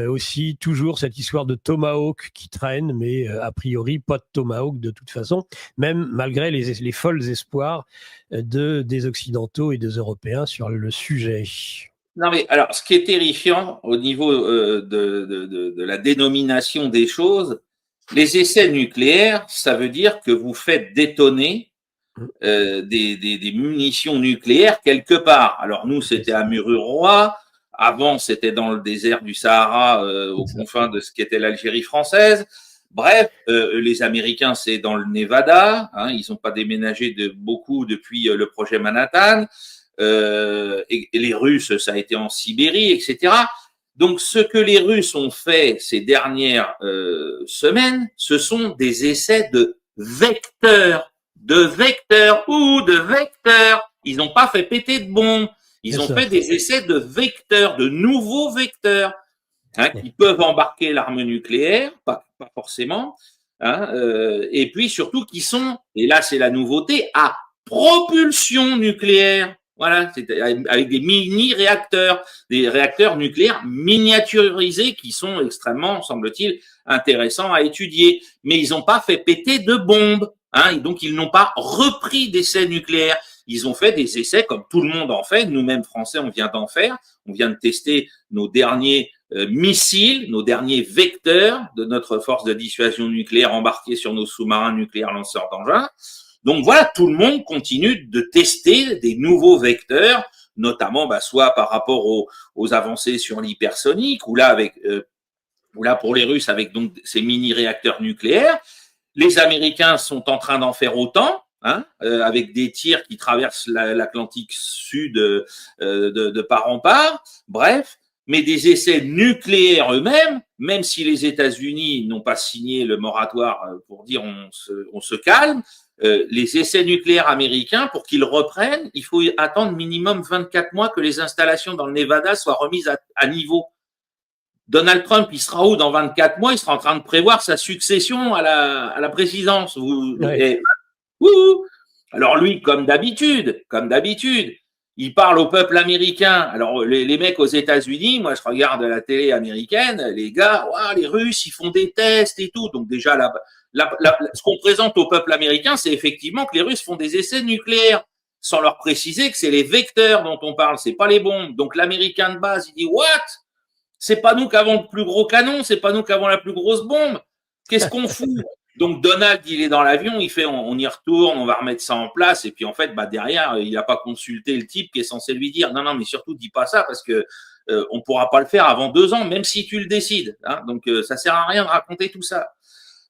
aussi toujours cette histoire de Tomahawk qui traîne, mais a priori pas de Tomahawk de toute façon, même malgré les folles espoirs des Occidentaux et des Européens sur le sujet. Non mais alors, ce qui est terrifiant au niveau de la dénomination des choses, les essais nucléaires, ça veut dire que vous faites détonner des munitions nucléaires quelque part. Alors nous, c'était à Mururoa. Avant, c'était dans le désert du Sahara, aux confins de ce qu'était l'Algérie française. Bref, les Américains, c'est dans le Nevada. Hein, ils n'ont pas déménagé beaucoup depuis le projet Manhattan. Et les Russes, ça a été en Sibérie, etc. Donc, ce que les Russes ont fait ces dernières semaines, ce sont des essais de vecteurs. Ils n'ont pas fait péter de bombes. Ils C'est ont ça. fait des essais de vecteurs, de nouveaux vecteurs, qui peuvent embarquer l'arme nucléaire, pas forcément, et puis surtout qui sont, et là c'est la nouveauté, à propulsion nucléaire. Voilà, c'est avec des mini-réacteurs, des réacteurs nucléaires miniaturisés qui sont extrêmement, semble-t-il, intéressants à étudier. Mais ils n'ont pas fait péter de bombes, et donc ils n'ont pas repris d'essais nucléaires. Ils ont fait des essais comme tout le monde en fait. Nous-mêmes Français, on vient d'en faire. On vient de tester nos derniers missiles, nos derniers vecteurs de notre force de dissuasion nucléaire embarqués sur nos sous-marins nucléaires lanceurs d'engins. Donc voilà, tout le monde continue de tester des nouveaux vecteurs, notamment soit par rapport aux avancées sur l'hypersonique, ou là pour les Russes avec donc ces mini-réacteurs nucléaires. Les Américains sont en train d'en faire autant, avec des tirs qui traversent l'Atlantique Sud de part en part. Bref, mais des essais nucléaires eux-mêmes, même si les États-Unis n'ont pas signé le moratoire pour dire on se calme, les essais nucléaires américains, pour qu'ils reprennent, il faut attendre minimum 24 mois que les installations dans le Nevada soient remises à niveau. Donald Trump, il sera où dans 24 mois? Il sera en train de prévoir sa succession à la présidence. Alors lui, comme d'habitude, il parle au peuple américain. Alors les mecs aux États-Unis, moi je regarde la télé américaine, les gars, les Russes, ils font des tests et tout. Donc déjà ce qu'on présente au peuple américain, c'est effectivement que les Russes font des essais nucléaires, sans leur préciser que c'est les vecteurs dont on parle, c'est pas les bombes. Donc l'Américain de base, il dit what? C'est pas nous qui avons le plus gros canon, c'est pas nous qui avons la plus grosse bombe. Qu'est-ce qu'on fout? Donc Donald, il est dans l'avion, il fait on y retourne, on va remettre ça en place, et puis en fait, derrière, il n'a pas consulté le type qui est censé lui dire non, mais surtout dis pas ça parce que on pourra pas le faire avant 2 ans, même si tu le décides. Donc ça sert à rien de raconter tout ça.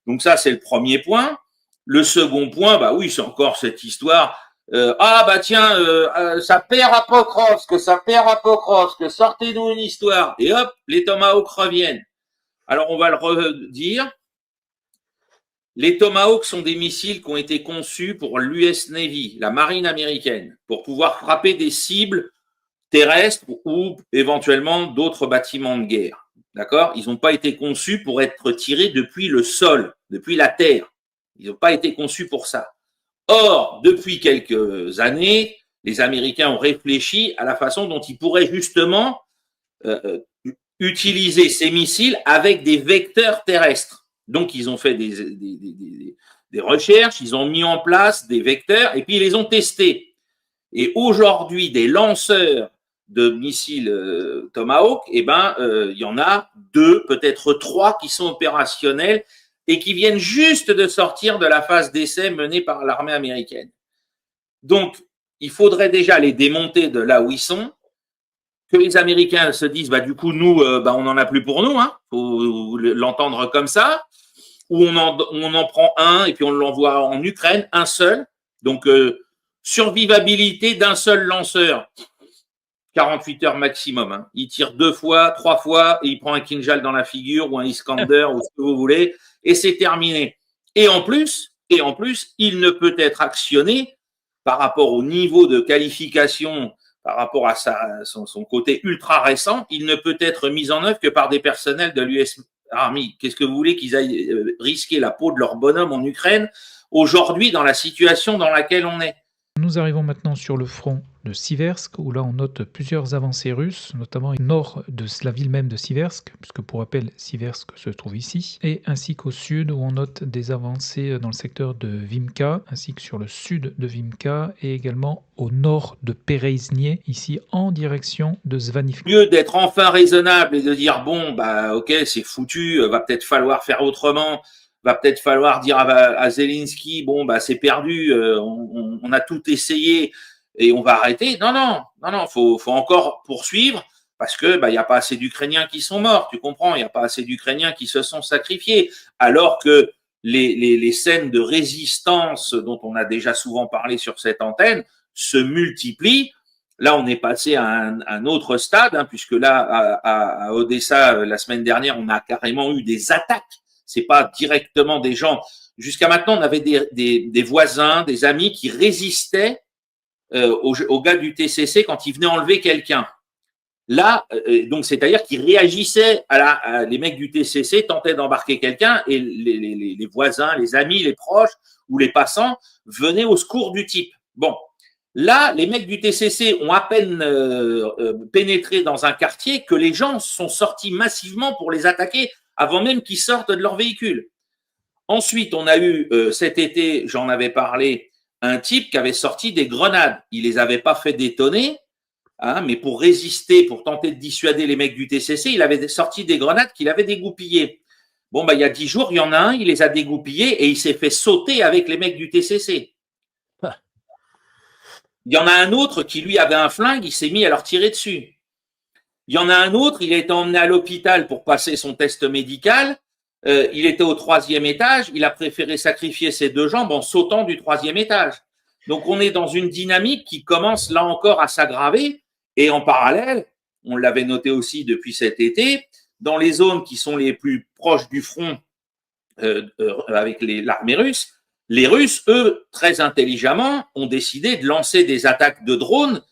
Donc ça, c'est le premier point. Le second point, oui, c'est encore cette histoire. Ça perd à Pokrovsk, sortez-nous une histoire. Et hop, les Tomahawks reviennent. Alors, on va le redire. Les Tomahawks sont des missiles qui ont été conçus pour l'US Navy, la marine américaine, pour pouvoir frapper des cibles terrestres ou éventuellement d'autres bâtiments de guerre. D'accord? Ils n'ont pas été conçus pour être tirés depuis le sol, depuis la terre. Ils n'ont pas été conçus pour ça. Or, depuis quelques années, les Américains ont réfléchi à la façon dont ils pourraient justement utiliser ces missiles avec des vecteurs terrestres. Donc, ils ont fait des recherches, ils ont mis en place des vecteurs et puis ils les ont testés. Et aujourd'hui, des lanceurs de missiles Tomahawk, il y en a 2, peut-être 3 qui sont opérationnels et qui viennent juste de sortir de la phase d'essai menée par l'armée américaine. Donc, il faudrait déjà les démonter de là où ils sont, que les Américains se disent, du coup, nous, on n'en a plus pour nous, faut l'entendre comme ça, ou on en prend un et puis on l'envoie en Ukraine, un seul. Donc, survivabilité d'un seul lanceur. 48 heures maximum. Il tire 2 fois, 3 fois, et il prend un Kinjal dans la figure ou un Iskander ou ce que vous voulez, et c'est terminé. Et en plus, il ne peut être actionné par rapport au niveau de qualification, par rapport à son côté ultra récent, il ne peut être mis en œuvre que par des personnels de l'US Army. Qu'est-ce que vous voulez qu'ils aillent risquer la peau de leur bonhomme en Ukraine aujourd'hui dans la situation dans laquelle on est? Nous arrivons maintenant sur le front de Siversk, où là on note plusieurs avancées russes, notamment au nord de la ville même de Siversk, puisque pour rappel, Siversk se trouve ici, et ainsi qu'au sud, où on note des avancées dans le secteur de Vimka, ainsi que sur le sud de Vimka, et également au nord de Pereiznie, ici en direction de Zvanivka. Au lieu d'être enfin raisonnable et de dire ok, c'est foutu, va peut-être falloir faire autrement, va peut-être falloir dire à Zelensky, c'est perdu, on a tout essayé et on va arrêter. Non, faut encore poursuivre parce que y a pas assez d'Ukrainiens qui sont morts, tu comprends, il y a pas assez d'Ukrainiens qui se sont sacrifiés, alors que les scènes de résistance dont on a déjà souvent parlé sur cette antenne se multiplient. Là, on est passé à un autre stade, puisque là, à Odessa, la semaine dernière, on a carrément eu des attaques. C'est pas directement des gens. Jusqu'à maintenant, on avait des voisins, des amis qui résistaient aux gars du TCC quand ils venaient enlever quelqu'un. Là, donc c'est-à-dire qu'ils réagissaient les mecs du TCC tentaient d'embarquer quelqu'un et les voisins, les amis, les proches ou les passants venaient au secours du type. Bon, là, les mecs du TCC ont à peine pénétré dans un quartier que les gens sont sortis massivement pour les attaquer avant même qu'ils sortent de leur véhicule. Ensuite, on a eu cet été, j'en avais parlé, un type qui avait sorti des grenades. Il les avait pas fait détonner. Hein, mais pour résister, pour tenter de dissuader les mecs du TCC, il avait sorti des grenades qu'il avait dégoupillées. Bon, bah, il y a 10 jours, il y en a un, il les a dégoupillées et il s'est fait sauter avec les mecs du TCC. Il y en a un autre qui, lui, avait un flingue, il s'est mis à leur tirer dessus. Il y en a un autre, il a été emmené à l'hôpital pour passer son test médical. Il était au 3e étage, il a préféré sacrifier ses 2 jambes en sautant du 3e étage. Donc, on est dans une dynamique qui commence, là encore, à s'aggraver. Et en parallèle, on l'avait noté aussi depuis cet été, dans les zones qui sont les plus proches du front avec l'armée russe, les Russes, eux, très intelligemment, ont décidé de lancer des attaques de drones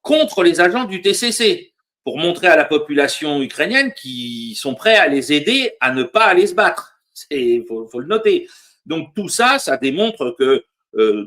contre les agents du TCC pour montrer à la population ukrainienne qu'ils sont prêts à les aider à ne pas aller se battre. Il faut le noter. Donc tout ça, ça démontre que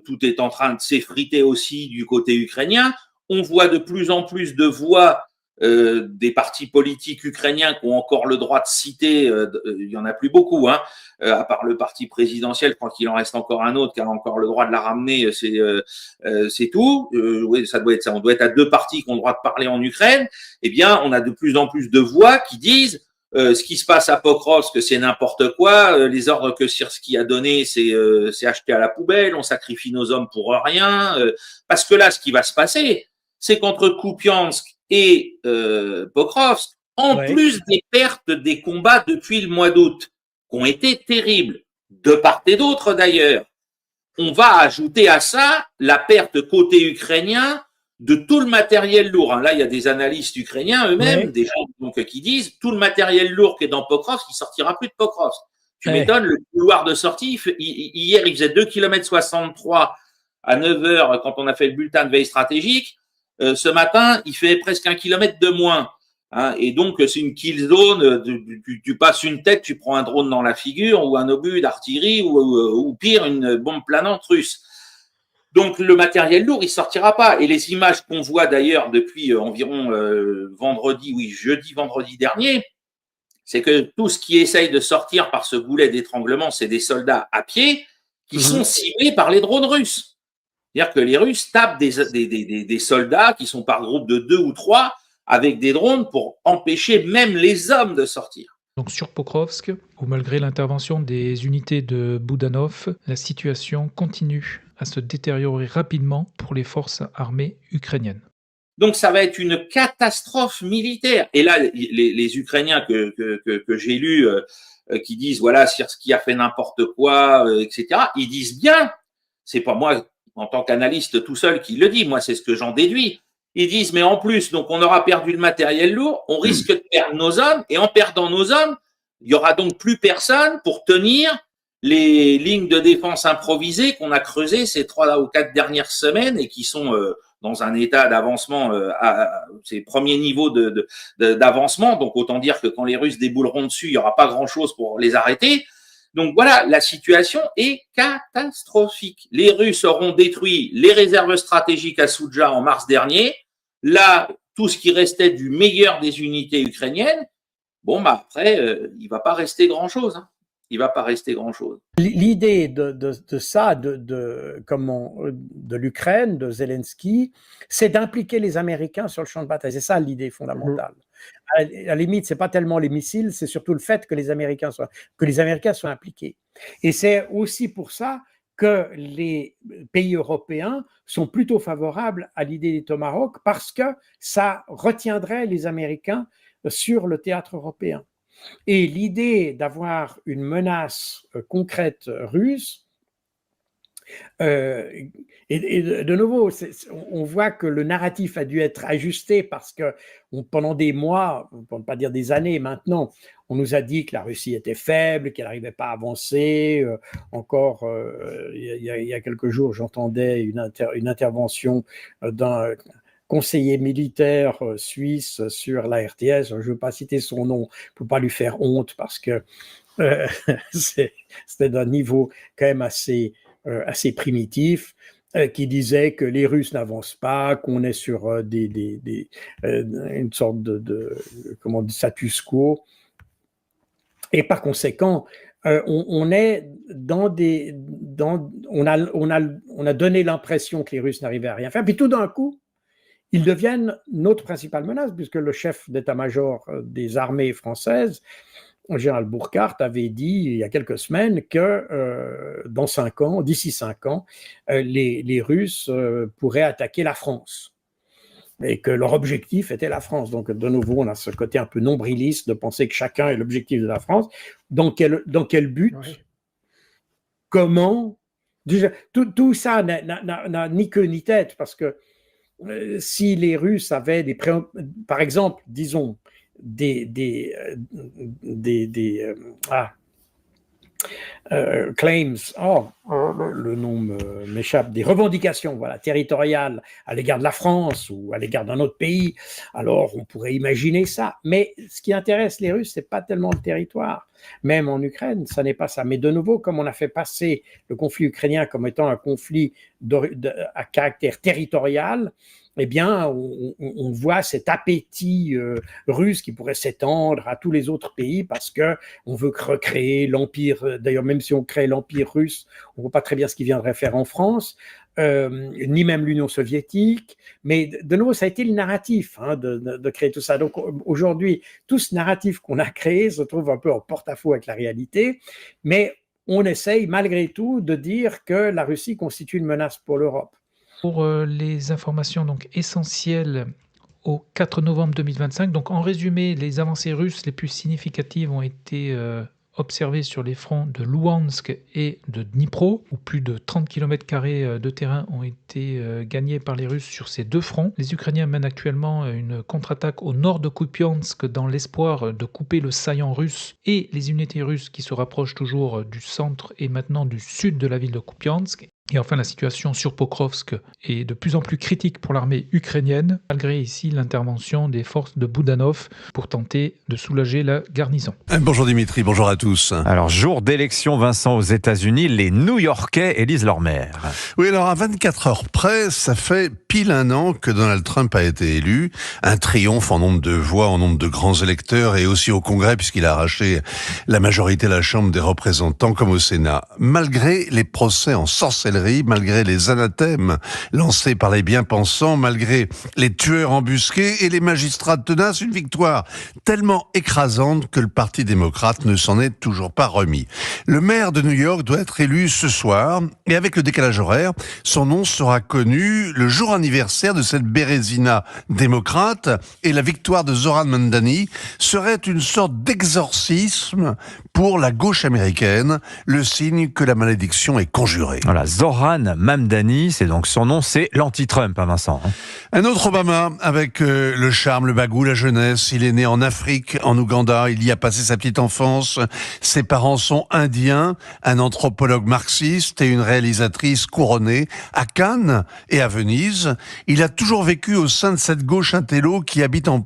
tout est en train de s'effriter aussi du côté ukrainien. On voit de plus en plus de voix des partis politiques ukrainiens qui ont encore le droit de citer, il y en a plus beaucoup, hein, à part le parti présidentiel, je crois qu'il en reste encore un autre qui a encore le droit de la ramener, c'est tout. Oui, ça doit être ça. On doit être à 2 partis qui ont le droit de parler en Ukraine. Eh bien, on a de plus en plus de voix qui disent ce qui se passe à Pokrovsk, c'est n'importe quoi. Les ordres que Syrski a donnés, c'est acheté à la poubelle. On sacrifie nos hommes pour rien. Parce que là, ce qui va se passer, c'est qu'entre Kupiansk et Pokrovsk, en plus des pertes des combats depuis le mois d'août, qui ont été terribles, de part et d'autre d'ailleurs, on va ajouter à ça la perte côté ukrainien de tout le matériel lourd. Là, il y a des analystes ukrainiens eux-mêmes, des gens donc, qui disent tout le matériel lourd qui est dans Pokrovsk, il sortira plus de Pokrovsk. Tu m'étonnes, le couloir de sortie, hier, il faisait 2,63 km à 9h quand on a fait le bulletin de veille stratégique. Ce matin, il fait presque 1 kilomètre de moins. Hein, et donc, c'est une kill zone. Tu passes une tête, tu prends un drone dans la figure ou un obus d'artillerie ou pire, une bombe planante russe. Donc, le matériel lourd, il sortira pas. Et les images qu'on voit d'ailleurs depuis environ jeudi, vendredi dernier, c'est que tout ce qui essaye de sortir par ce goulet d'étranglement, c'est des soldats à pied qui sont ciblés par les drones russes. C'est-à-dire que les Russes tapent des soldats qui sont par groupe de 2 ou 3 avec des drones pour empêcher même les hommes de sortir. Donc sur Pokrovsk, où malgré l'intervention des unités de Boudanov, la situation continue à se détériorer rapidement pour les forces armées ukrainiennes. Donc ça va être une catastrophe militaire. Et là, les Ukrainiens que j'ai lus qui disent voilà, Syrski a fait n'importe quoi, etc. Ils disent bien, c'est pas moi en tant qu'analyste tout seul qui le dit, moi c'est ce que j'en déduis. Ils disent mais en plus, donc on aura perdu le matériel lourd, on risque de perdre nos hommes, et en perdant nos hommes, il y aura donc plus personne pour tenir les lignes de défense improvisées qu'on a creusées ces 3 ou 4 dernières semaines et qui sont dans un état d'avancement à ces premiers niveaux d'avancement. Donc autant dire que quand les Russes débouleront dessus, il n'y aura pas grand-chose pour les arrêter. Donc voilà, la situation est catastrophique. Les Russes auront détruit les réserves stratégiques à Soudja en mars dernier. Là, tout ce qui restait du meilleur des unités ukrainiennes, bon, bah après, il va pas rester grand-chose. Hein. Il va pas rester grand-chose. L'idée de ça, de l'Ukraine, de Zelensky, c'est d'impliquer les Américains sur le champ de bataille. C'est ça l'idée fondamentale. À la limite, c'est pas tellement les missiles, c'est surtout le fait que les Américains soient impliqués. Et c'est aussi pour ça que les pays européens sont plutôt favorables à l'idée des Tomahawk parce que ça retiendrait les Américains sur le théâtre européen. Et l'idée d'avoir une menace concrète russe Et de nouveau, on voit que le narratif a dû être ajusté parce que pendant des mois, pour ne pas dire des années maintenant, on nous a dit que la Russie était faible, qu'elle n'arrivait pas à avancer. Encore, il y a quelques jours, j'entendais une intervention d'un conseiller militaire suisse sur la RTS. Je ne veux pas citer son nom pour ne pas lui faire honte parce que c'était d'un niveau quand même assez primitif, qui disait que les Russes n'avancent pas, qu'on est sur une sorte de status quo. Et par conséquent, on a donné l'impression que les Russes n'arrivaient à rien faire. Puis tout d'un coup, ils deviennent notre principale menace, puisque le chef d'état-major des armées françaises, le général Burkhardt, avait dit il y a quelques semaines que d'ici 5 ans, les Russes pourraient attaquer la France et que leur objectif était la France. Donc, de nouveau, on a ce côté un peu nombriliste de penser que chacun est l'objectif de la France. Dans quel but? Oui. Comment? Déjà, tout ça n'a ni queue ni tête, parce que si les Russes avaient par exemple, disons, claims, le nom m'échappe, des revendications territoriales à l'égard de la France ou à l'égard d'un autre pays, alors on pourrait imaginer ça. Mais ce qui intéresse les Russes, c'est pas tellement le territoire. Même en Ukraine, ça n'est pas ça. Mais de nouveau, comme on a fait passer le conflit ukrainien comme étant un conflit à caractère territorial, eh bien, on voit cet appétit russe qui pourrait s'étendre à tous les autres pays parce que on veut recréer l'empire. D'ailleurs, même si on crée l'empire russe, on ne voit pas très bien ce qu'il viendrait faire en France, ni même l'Union soviétique. Mais de nouveau, ça a été le narratif de créer tout ça. Donc aujourd'hui, tout ce narratif qu'on a créé se trouve un peu en porte-à-faux avec la réalité, mais on essaye malgré tout de dire que la Russie constitue une menace pour l'Europe. Pour les informations donc essentielles au 4 novembre 2025, donc en résumé, les avancées russes les plus significatives ont été observées sur les fronts de Louhansk et de Dnipro, où plus de 30 km² de terrain ont été gagnés par les Russes sur ces deux fronts. Les Ukrainiens mènent actuellement une contre-attaque au nord de Kupiansk dans l'espoir de couper le saillant russe et les unités russes qui se rapprochent toujours du centre et maintenant du sud de la ville de Kupiansk. Et enfin, la situation sur Pokrovsk est de plus en plus critique pour l'armée ukrainienne, malgré ici l'intervention des forces de Boudanov pour tenter de soulager la garnison. Bonjour Dimitri, bonjour à tous. Alors, jour d'élection, Vincent, aux États-Unis, les New-Yorkais élisent leur maire. Oui, alors à 24 heures près, ça fait pile un an que Donald Trump a été élu. Un triomphe en nombre de voix, en nombre de grands électeurs et aussi au Congrès, puisqu'il a arraché la majorité à la Chambre des représentants comme au Sénat. Malgré les procès en sorcellerie, malgré les anathèmes lancés par les bien-pensants, malgré les tueurs embusqués et les magistrats tenaces, une victoire tellement écrasante que le Parti démocrate ne s'en est toujours pas remis. Le maire de New York doit être élu ce soir et avec le décalage horaire, son nom sera connu le jour anniversaire de cette Bérésina démocrate et la victoire de Zohran Mamdani serait une sorte d'exorcisme pour la gauche américaine, le signe que la malédiction est conjurée. Voilà, Zohran Mamdani, c'est donc son nom, c'est l'anti-Trump, hein, Vincent. Un autre Obama avec le charme, le bagou, la jeunesse. Il est né en Afrique, en Ouganda. Il y a passé sa petite enfance. Ses parents sont indiens, un anthropologue marxiste et une réalisatrice couronnée à Cannes et à Venise. Il a toujours vécu au sein de cette gauche intello qui habite en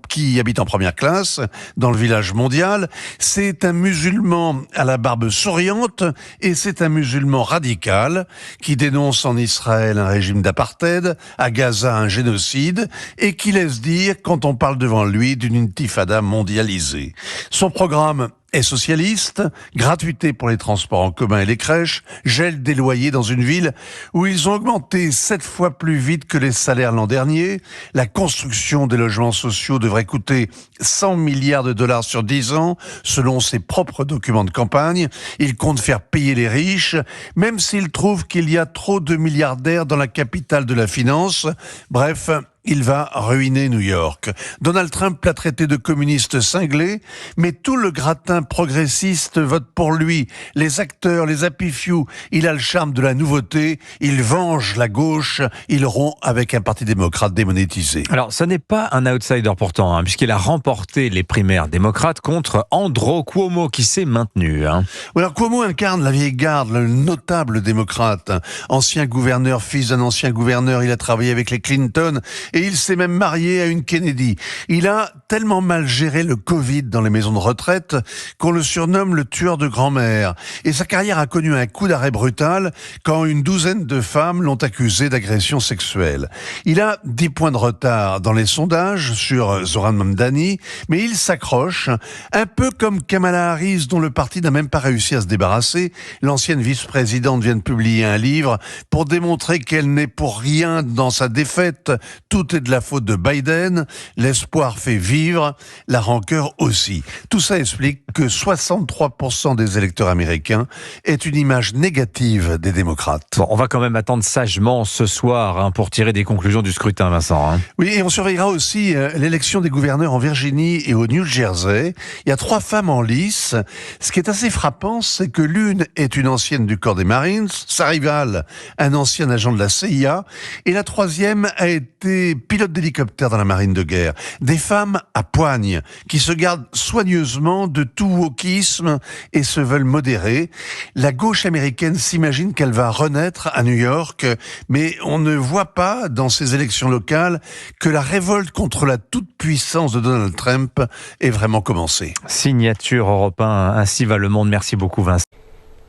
première classe dans le village mondial. C'est un musulman à la barbe souriante et c'est un musulman radical qui dénonce en Israël un régime d'apartheid, à Gaza un génocide et qui laisse dire quand on parle devant lui d'une intifada mondialisée. Son programme est socialiste, gratuité pour les transports en commun et les crèches, gel des loyers dans une ville où ils ont augmenté 7 fois plus vite que les salaires l'an dernier. La construction des logements sociaux devrait coûter 100 milliards de dollars sur 10 ans, selon ses propres documents de campagne. Il compte faire payer les riches, même s'il trouve qu'il y a trop de milliardaires dans la capitale de la finance. Bref, il va ruiner New York. Donald Trump l'a traité de communiste cinglé, mais tout le gratin progressiste vote pour lui. Les acteurs, les happy few, il a le charme de la nouveauté, il venge la gauche, il rompt avec un parti démocrate démonétisé. Alors, ce n'est pas un outsider pourtant, puisqu'il a remporté les primaires démocrates contre Andrew Cuomo, qui s'est maintenu. Alors, Cuomo incarne la vieille garde, le notable démocrate. Ancien gouverneur, fils d'un ancien gouverneur, il a travaillé avec les Clinton et il s'est même marié à une Kennedy. Il a tellement mal géré le Covid dans les maisons de retraite qu'on le surnomme le tueur de grand-mère. Et sa carrière a connu un coup d'arrêt brutal quand une douzaine de femmes l'ont accusé d'agression sexuelle. Il a 10 points de retard dans les sondages sur Zohran Mamdani, mais il s'accroche, un peu comme Kamala Harris, dont le parti n'a même pas réussi à se débarrasser. L'ancienne vice-présidente vient de publier un livre pour démontrer qu'elle n'est pour rien dans sa défaite. Tout est de la faute de Biden. L'espoir fait vivre, la rancœur aussi. Tout ça explique que 63% des électeurs américains aient une image négative des démocrates. Bon, on va quand même attendre sagement ce soir pour tirer des conclusions du scrutin, Vincent. Oui, et on surveillera aussi l'élection des gouverneurs en Virginie et au New Jersey. Il y a 3 femmes en lice. Ce qui est assez frappant, c'est que l'une est une ancienne du corps des Marines, sa rivale, un ancien agent de la CIA, et la troisième a été pilote d'hélicoptère dans la marine de guerre. Des femmes à poigne, qui se gardent soigneusement de tout wokisme et se veulent modérées. La gauche américaine s'imagine qu'elle va renaître à New York, mais on ne voit pas dans ces élections locales que la révolte contre la toute-puissance de Donald Trump est vraiment commencée. Signature Europe 1, ainsi va le monde. Merci beaucoup, Vincent.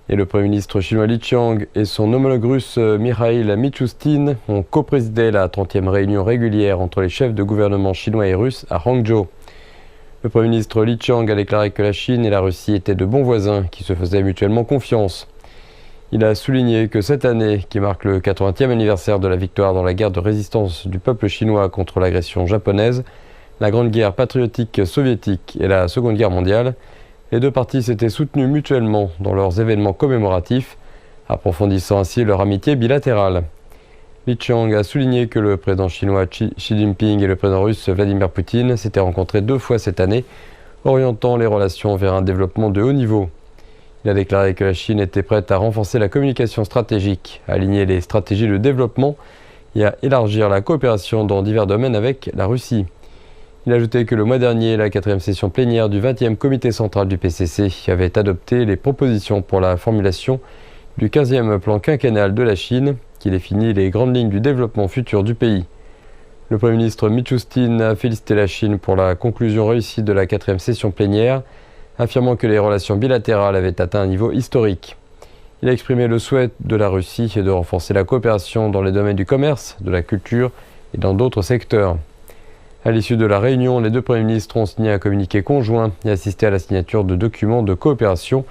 Et le Premier ministre chinois Li Qiang et son homologue russe Mikhail Mishustin ont coprésidé la 30e réunion régulière entre les chefs de gouvernement chinois et russes à Hangzhou. Le Premier ministre Li Qiang a déclaré que la Chine et la Russie étaient de bons voisins qui se faisaient mutuellement confiance. Il a souligné que cette année, qui marque le 80e anniversaire de la victoire dans la guerre de résistance du peuple chinois contre l'agression japonaise, la Grande Guerre patriotique soviétique et la Seconde Guerre mondiale, les deux parties s'étaient soutenues mutuellement dans leurs événements commémoratifs, approfondissant ainsi leur amitié bilatérale. Li Qiang a souligné que le président chinois Xi Jinping et le président russe Vladimir Poutine s'étaient rencontrés 2 fois cette année, orientant les relations vers un développement de haut niveau. Il a déclaré que la Chine était prête à renforcer la communication stratégique, à aligner les stratégies de développement et à élargir la coopération dans divers domaines avec la Russie. Il a ajouté que le mois dernier, la 4e session plénière du 20e comité central du PCC avait adopté les propositions pour la formulation du 15e plan quinquennal de la Chine, qui définit les grandes lignes du développement futur du pays. Le Premier ministre Mishustin a félicité la Chine pour la conclusion réussie de la 4e session plénière, affirmant que les relations bilatérales avaient atteint un niveau historique. Il a exprimé le souhait de la Russie de renforcer la coopération dans les domaines du commerce, de la culture et dans d'autres secteurs. À l'issue de la réunion, les 2 premiers ministres ont signé un communiqué conjoint et assisté à la signature de documents de coopération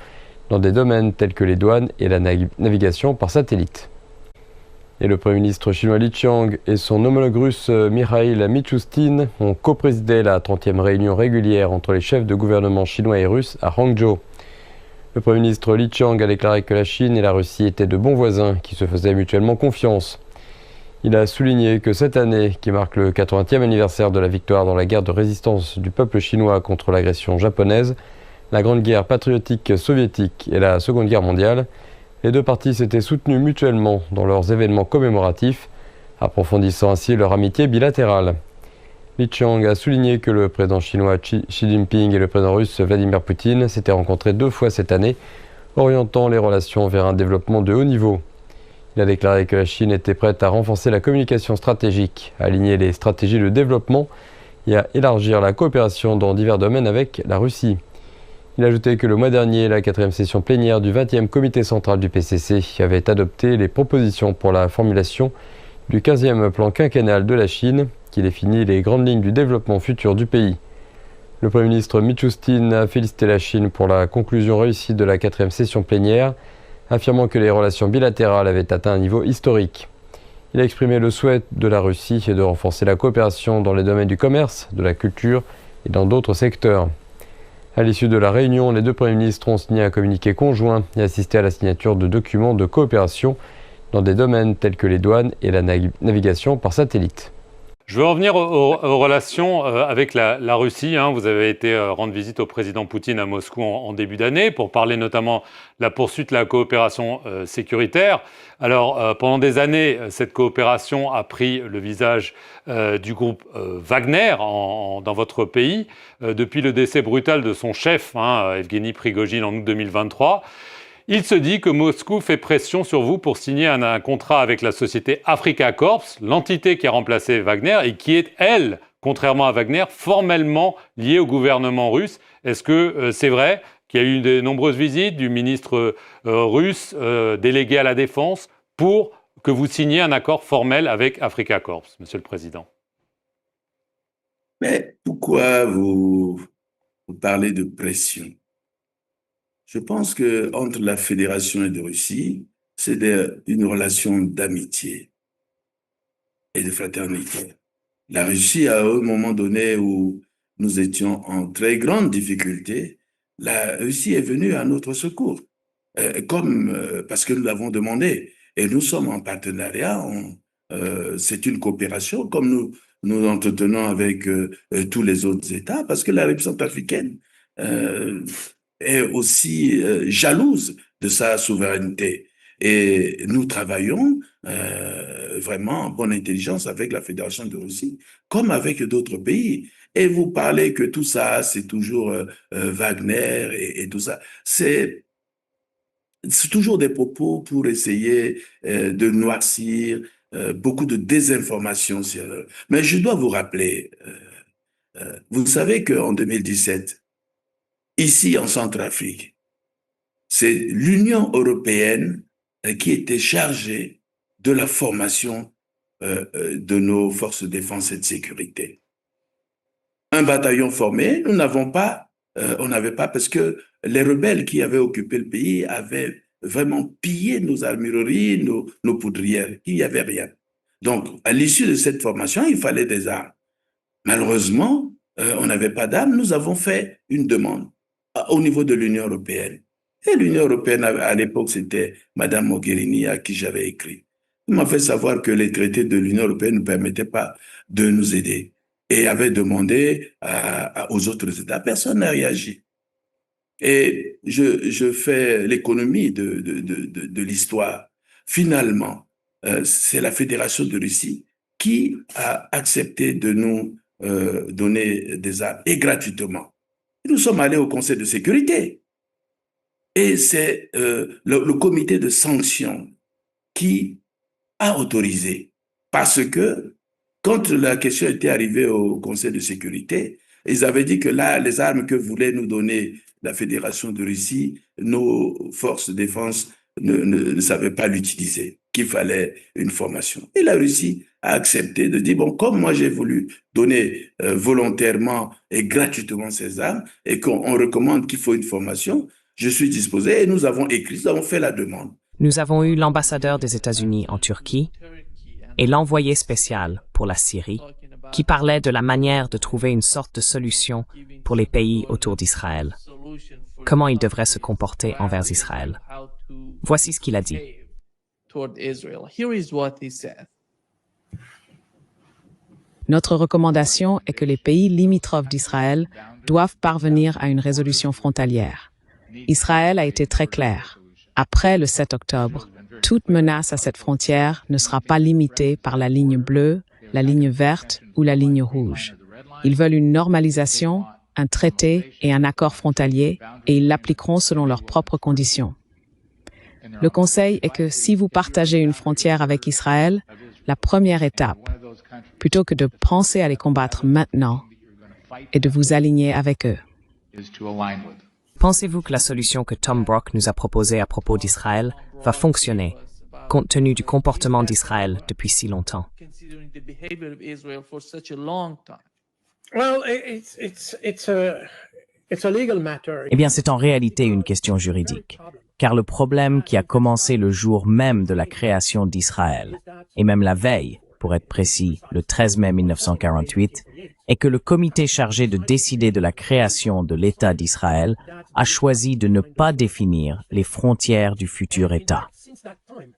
dans des domaines tels que les douanes et la navigation par satellite. Et le Premier ministre chinois Li Qiang et son homologue russe Mikhail Mishustin ont coprésidé la 30e réunion régulière entre les chefs de gouvernement chinois et russes à Hangzhou. Le Premier ministre Li Qiang a déclaré que la Chine et la Russie étaient de bons voisins qui se faisaient mutuellement confiance. Il a souligné que cette année, qui marque le 80e anniversaire de la victoire dans la guerre de résistance du peuple chinois contre l'agression japonaise, la Grande Guerre patriotique soviétique et la Seconde Guerre mondiale, les deux parties s'étaient soutenues mutuellement dans leurs événements commémoratifs, approfondissant ainsi leur amitié bilatérale. Li Qiang a souligné que le président chinois Xi Jinping et le président russe Vladimir Poutine s'étaient rencontrés 2 fois cette année, orientant les relations vers un développement de haut niveau. Il a déclaré que la Chine était prête à renforcer la communication stratégique, à aligner les stratégies de développement et à élargir la coopération dans divers domaines avec la Russie. Il a ajouté que le mois dernier, la 4e session plénière du 20e comité central du PCC avait adopté les propositions pour la formulation du 15e plan quinquennal de la Chine, qui définit les grandes lignes du développement futur du pays. Le Premier ministre Mishustin a félicité la Chine pour la conclusion réussie de la 4e session plénière, affirmant que les relations bilatérales avaient atteint un niveau historique. Il a exprimé le souhait de la Russie de renforcer la coopération dans les domaines du commerce, de la culture et dans d'autres secteurs. À l'issue de la réunion, les 2 premiers ministres ont signé un communiqué conjoint et assisté à la signature de documents de coopération dans des domaines tels que les douanes et la navigation par satellite. Je veux revenir aux relations avec la Russie. Hein. Vous avez été rendre visite au président Poutine à Moscou en début d'année pour parler notamment de la poursuite de la coopération sécuritaire. Alors, pendant des années, cette coopération a pris le visage du groupe Wagner dans votre pays. Depuis le décès brutal de son chef, Evgeny Prigojine, en août 2023, il se dit que Moscou fait pression sur vous pour signer un contrat avec la société Africa Corps, l'entité qui a remplacé Wagner et qui est, elle, contrairement à Wagner, formellement liée au gouvernement russe. Est-ce que c'est vrai qu'il y a eu de nombreuses visites du ministre russe délégué à la défense pour que vous signiez un accord formel avec Africa Corps, Monsieur le Président? Mais pourquoi vous parlez de pression? Je pense qu'entre la Fédération et la Russie, c'est une relation d'amitié et de fraternité. La Russie, à un moment donné où nous étions en très grande difficulté, la Russie est venue à notre secours, parce que nous l'avons demandé. Et nous sommes en partenariat, c'est une coopération comme nous entretenons avec tous les autres États, parce que la République centrafricaine est aussi jalouse de sa souveraineté. Et nous travaillons vraiment en bonne intelligence avec la Fédération de Russie, comme avec d'autres pays. Et vous parlez que tout ça, c'est toujours Wagner et tout ça. C'est toujours des propos pour essayer de noircir, beaucoup de désinformation. Mais je dois vous rappeler, vous savez qu'en 2017, ici en Centrafrique, c'est l'Union européenne qui était chargée de la formation de nos forces de défense et de sécurité. Un bataillon formé, on n'avait pas parce que les rebelles qui avaient occupé le pays avaient vraiment pillé nos armureries, nos poudrières. Il n'y avait rien. Donc, à l'issue de cette formation, il fallait des armes. Malheureusement, on n'avait pas d'armes. Nous avons fait une demande au niveau de l'Union européenne. Et l'Union européenne, à l'époque, c'était Mme Mogherini à qui j'avais écrit. Elle m'a fait savoir que les traités de l'Union européenne ne permettaient pas de nous aider et avait demandé aux autres États. Personne n'a réagi. Et je fais l'économie de l'histoire. Finalement, c'est la Fédération de Russie qui a accepté de nous donner des armes, et gratuitement. Nous sommes allés au Conseil de sécurité. Et c'est le comité de sanctions qui a autorisé. Parce que quand la question était arrivée au Conseil de sécurité, ils avaient dit que là, les armes que voulait nous donner la Fédération de Russie, nos forces de défense ne savaient pas l'utiliser, qu'il fallait une formation. Et la Russie a accepté de dire, bon, comme moi j'ai voulu donner volontairement et gratuitement ces armes, et qu'on recommande qu'il faut une formation, je suis disposé, et nous avons écrit, nous avons fait la demande. Nous avons eu l'ambassadeur des États-Unis en Turquie et l'envoyé spécial pour la Syrie, qui parlait de la manière de trouver une sorte de solution pour les pays autour d'Israël. Comment ils devraient se comporter envers Israël. Voici ce qu'il a dit. Notre recommandation est que les pays limitrophes d'Israël doivent parvenir à une résolution frontalière. Israël a été très clair. Après le 7 octobre, toute menace à cette frontière ne sera pas limitée par la ligne bleue, la ligne verte ou la ligne rouge. Ils veulent une normalisation, un traité et un accord frontalier, et ils l'appliqueront selon leurs propres conditions. Le conseil est que si vous partagez une frontière avec Israël, la première étape, plutôt que de penser à les combattre maintenant, est de vous aligner avec eux. Pensez-vous que la solution que Tom Brock nous a proposée à propos d'Israël va fonctionner, compte tenu du comportement d'Israël depuis si longtemps? Eh bien, c'est en réalité une question juridique, car le problème qui a commencé le jour même de la création d'Israël, et même la veille, pour être précis, le 13 mai 1948, est que le comité chargé de décider de la création de l'État d'Israël a choisi de ne pas définir les frontières du futur État.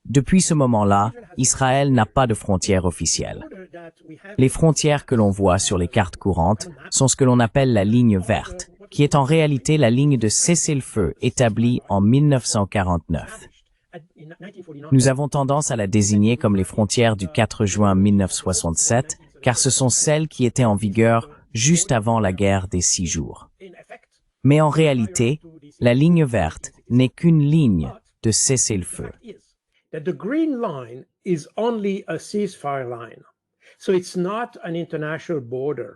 Depuis ce moment-là, Israël n'a pas de frontières officielles. Les frontières que l'on voit sur les cartes courantes sont ce que l'on appelle la ligne verte, qui est en réalité la ligne de cessez-le-feu établie en 1949. Nous avons tendance à la désigner comme les frontières du 4 juin 1967, car ce sont celles qui étaient en vigueur juste avant la guerre des 6 jours. Mais en réalité, la ligne verte n'est qu'une ligne de cessez-le-feu. That the green line is only a ceasefire line. So it's not an international border.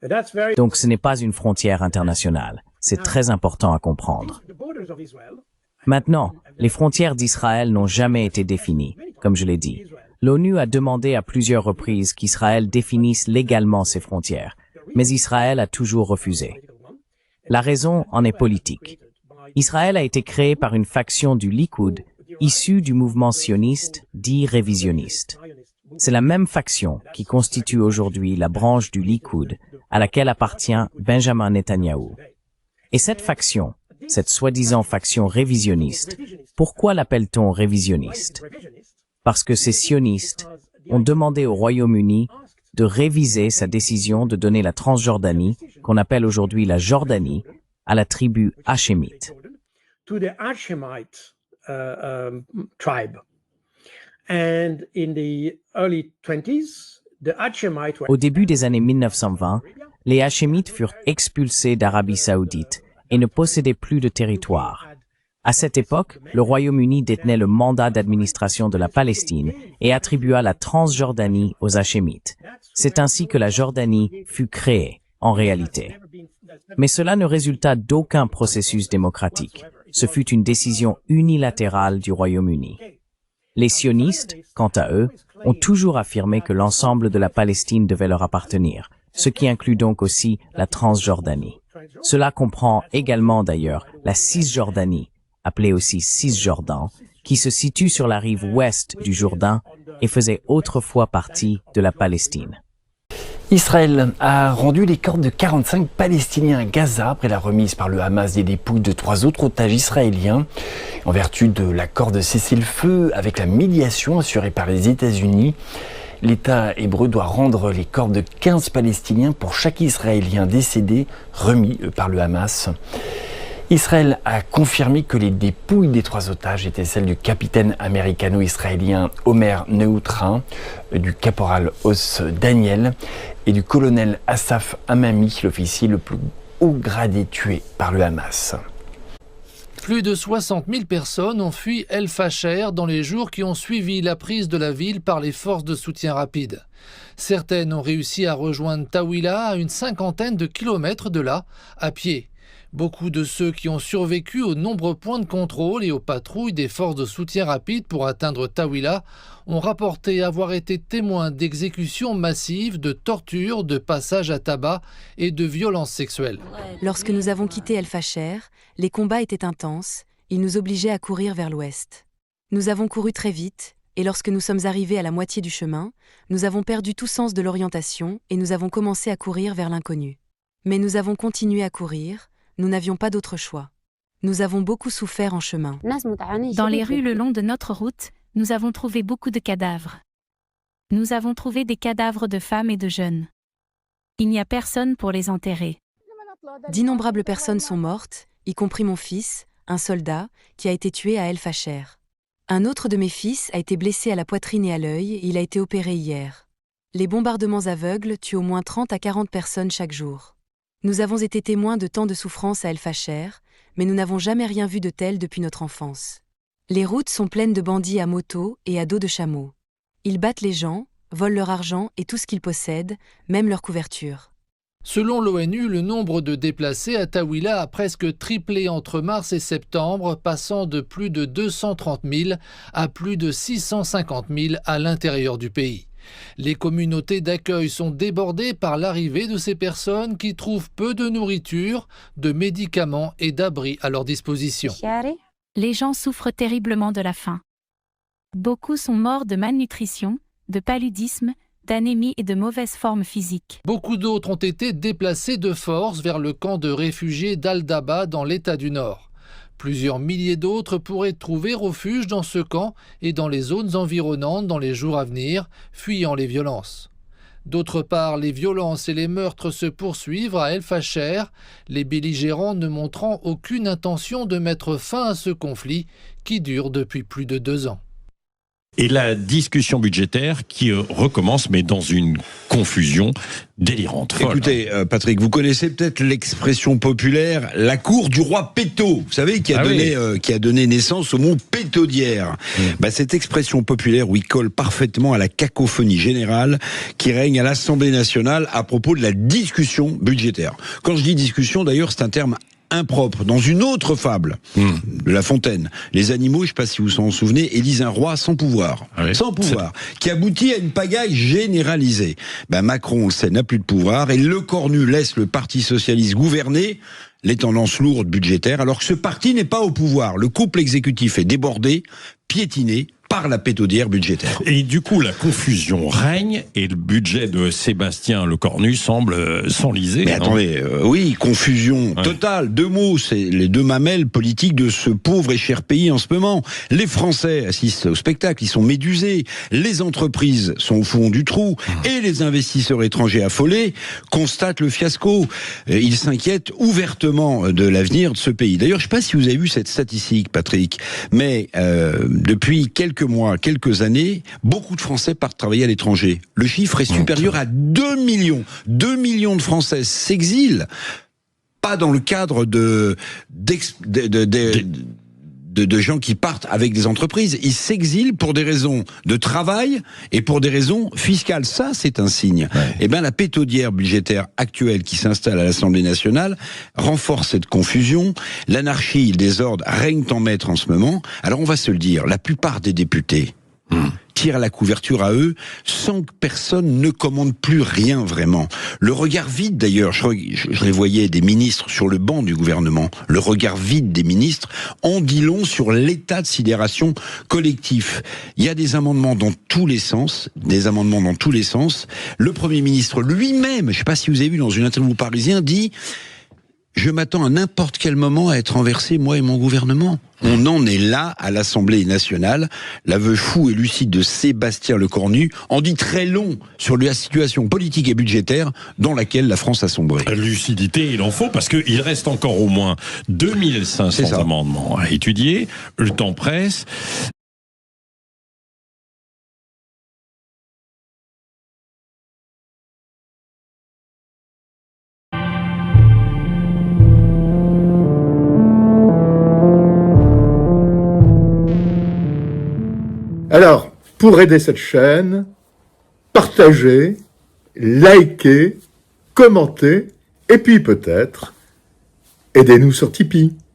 That's very Donc ce n'est pas une frontière internationale. C'est très important à comprendre. the borders of Israel. Maintenant, les frontières d'Israël n'ont jamais été définies, comme je l'ai dit. L'ONU a demandé à plusieurs reprises qu'Israël définisse légalement ses frontières, mais Israël a toujours refusé. La raison en est politique. Israël a été créé par une faction du Likoud, issue du mouvement sioniste dit révisionniste. C'est la même faction qui constitue aujourd'hui la branche du Likoud à laquelle appartient Benjamin Netanyahou. Et cette faction, cette soi-disant faction révisionniste, pourquoi l'appelle-t-on révisionniste? Parce que ces sionistes ont demandé au Royaume-Uni de réviser sa décision de donner la Transjordanie, qu'on appelle aujourd'hui la Jordanie, à la tribu hachémite. To the Hashemite tribe. And in the early 20s, the Hashemite were Au début des années 1920, les Hachémites furent expulsés d'Arabie saoudite et ne possédaient plus de territoire. À cette époque, le Royaume-Uni détenait le mandat d'administration de la Palestine et attribua la Transjordanie aux Hachémites. C'est ainsi que la Jordanie fut créée, en réalité. Mais cela ne résulta d'aucun processus démocratique. Ce fut une décision unilatérale du Royaume-Uni. Les sionistes, quant à eux, ont toujours affirmé que l'ensemble de la Palestine devait leur appartenir, ce qui inclut donc aussi la Transjordanie. Cela comprend également d'ailleurs la Cisjordanie, appelée aussi Cisjordan, qui se situe sur la rive ouest du Jourdain et faisait autrefois partie de la Palestine. Israël a rendu les corps de 45 Palestiniens à Gaza après la remise par le Hamas des dépouilles de 3 autres otages israéliens. En vertu de l'accord de cessez-le-feu avec la médiation assurée par les États-Unis, l'État hébreu doit rendre les corps de 15 Palestiniens pour chaque Israélien décédé remis par le Hamas. Israël a confirmé que les dépouilles des 3 otages étaient celles du capitaine américano-israélien Omer Neutra, du caporal Os Daniel et du colonel Assaf Hamami, l'officier le plus haut gradé tué par le Hamas. Plus de 60 000 personnes ont fui El Fasher dans les jours qui ont suivi la prise de la ville par les forces de soutien rapide. Certaines ont réussi à rejoindre Tawila à une 50aine de kilomètres de là, à pied. Beaucoup de ceux qui ont survécu aux nombreux points de contrôle et aux patrouilles des forces de soutien rapide pour atteindre Tawila ont rapporté avoir été témoins d'exécutions massives, de tortures, de passages à tabac et de violences sexuelles. Lorsque nous avons quitté El Fasher, les combats étaient intenses, ils nous obligeaient à courir vers l'ouest. Nous avons couru très vite, et lorsque nous sommes arrivés à la moitié du chemin, nous avons perdu tout sens de l'orientation et nous avons commencé à courir vers l'inconnu. Mais nous avons continué à courir. Nous n'avions pas d'autre choix. Nous avons beaucoup souffert en chemin. Dans les rues le long de notre route, nous avons trouvé beaucoup de cadavres. Nous avons trouvé des cadavres de femmes et de jeunes. Il n'y a personne pour les enterrer. D'innombrables personnes sont mortes, y compris mon fils, un soldat, qui a été tué à El Fasher. Un autre de mes fils a été blessé à la poitrine et à l'œil, il a été opéré hier. Les bombardements aveugles tuent au moins 30 à 40 personnes chaque jour. Nous avons été témoins de tant de souffrances à El Fasher, mais nous n'avons jamais rien vu de tel depuis notre enfance. Les routes sont pleines de bandits à moto et à dos de chameau. Ils battent les gens, volent leur argent et tout ce qu'ils possèdent, même leur couverture. Selon l'ONU, le nombre de déplacés à Tawila a presque triplé entre mars et septembre, passant de plus de 230 000 à plus de 650 000 à l'intérieur du pays. Les communautés d'accueil sont débordées par l'arrivée de ces personnes qui trouvent peu de nourriture, de médicaments et d'abris à leur disposition. Les gens souffrent terriblement de la faim. Beaucoup sont morts de malnutrition, de paludisme, d'anémie et de mauvaises formes physiques. Beaucoup d'autres ont été déplacés de force vers le camp de réfugiés d'Al-Daba dans l'État du Nord. Plusieurs milliers d'autres pourraient trouver refuge dans ce camp et dans les zones environnantes dans les jours à venir, fuyant les violences. D'autre part, les violences et les meurtres se poursuivent à El Fasher, les belligérants ne montrant aucune intention de mettre fin à ce conflit qui dure depuis plus de 2 ans. Et la discussion budgétaire qui recommence, mais dans une confusion délirante. Folle. Écoutez, Patrick, vous connaissez peut-être l'expression populaire « la cour du roi Péto », vous savez, qui a donné naissance au mot pétaudière. Cette expression populaire, oui, colle parfaitement à la cacophonie générale qui règne à l'Assemblée nationale à propos de la discussion budgétaire. Quand je dis discussion, d'ailleurs, c'est un terme impropre. Dans une autre fable de La Fontaine, les animaux, je ne sais pas si vous vous en souvenez, élisent un roi sans pouvoir. Qui aboutit à une pagaille généralisée. Macron, on le sait, n'a plus de pouvoir, et Lecornu laisse le Parti socialiste gouverner les tendances lourdes budgétaires, alors que ce parti n'est pas au pouvoir. Le couple exécutif est débordé, piétiné par la pétaudière budgétaire. Et du coup, la confusion règne et le budget de Sébastien Lecornu semble s'enliser. Mais attendez, oui, confusion totale. 2 mots, c'est les 2 mamelles politiques de ce pauvre et cher pays en ce moment. Les Français assistent au spectacle, ils sont médusés. Les entreprises sont au fond du trou. Et les investisseurs étrangers affolés constatent le fiasco. Ils s'inquiètent ouvertement de l'avenir de ce pays. D'ailleurs, je ne sais pas si vous avez vu cette statistique, Patrick, mais depuis quelques mois, quelques années, beaucoup de Français partent travailler à l'étranger. Le chiffre est supérieur à 2 millions. 2 millions de Français s'exilent, pas dans le cadre de gens qui partent avec des entreprises. Ils s'exilent pour des raisons de travail et pour des raisons fiscales. Ça, c'est un signe. Eh bien, la pétaudière budgétaire actuelle qui s'installe à l'Assemblée nationale renforce cette confusion. L'anarchie et le désordre règnent en maître en ce moment. Alors, on va se le dire, la plupart des députés tirent la couverture à eux sans que personne ne commande plus rien vraiment. Le regard vide d'ailleurs, je les voyais des ministres sur le banc du gouvernement, le regard vide des ministres en dit long sur l'état de sidération collectif. Il y a des amendements dans tous les sens, Le Premier ministre lui-même, je ne sais pas si vous avez vu dans une interview Parisien, dit « Je m'attends à n'importe quel moment à être renversé, moi et mon gouvernement ». On en est là à l'Assemblée nationale. L'aveu fou et lucide de Sébastien Lecornu en dit très long sur la situation politique et budgétaire dans laquelle la France a sombré. Lucidité, il en faut, parce qu'il reste encore au moins 2500 amendements à étudier. Le temps presse. Alors, pour aider cette chaîne, partagez, likez, commentez, et puis peut-être, aidez-nous sur Tipeee.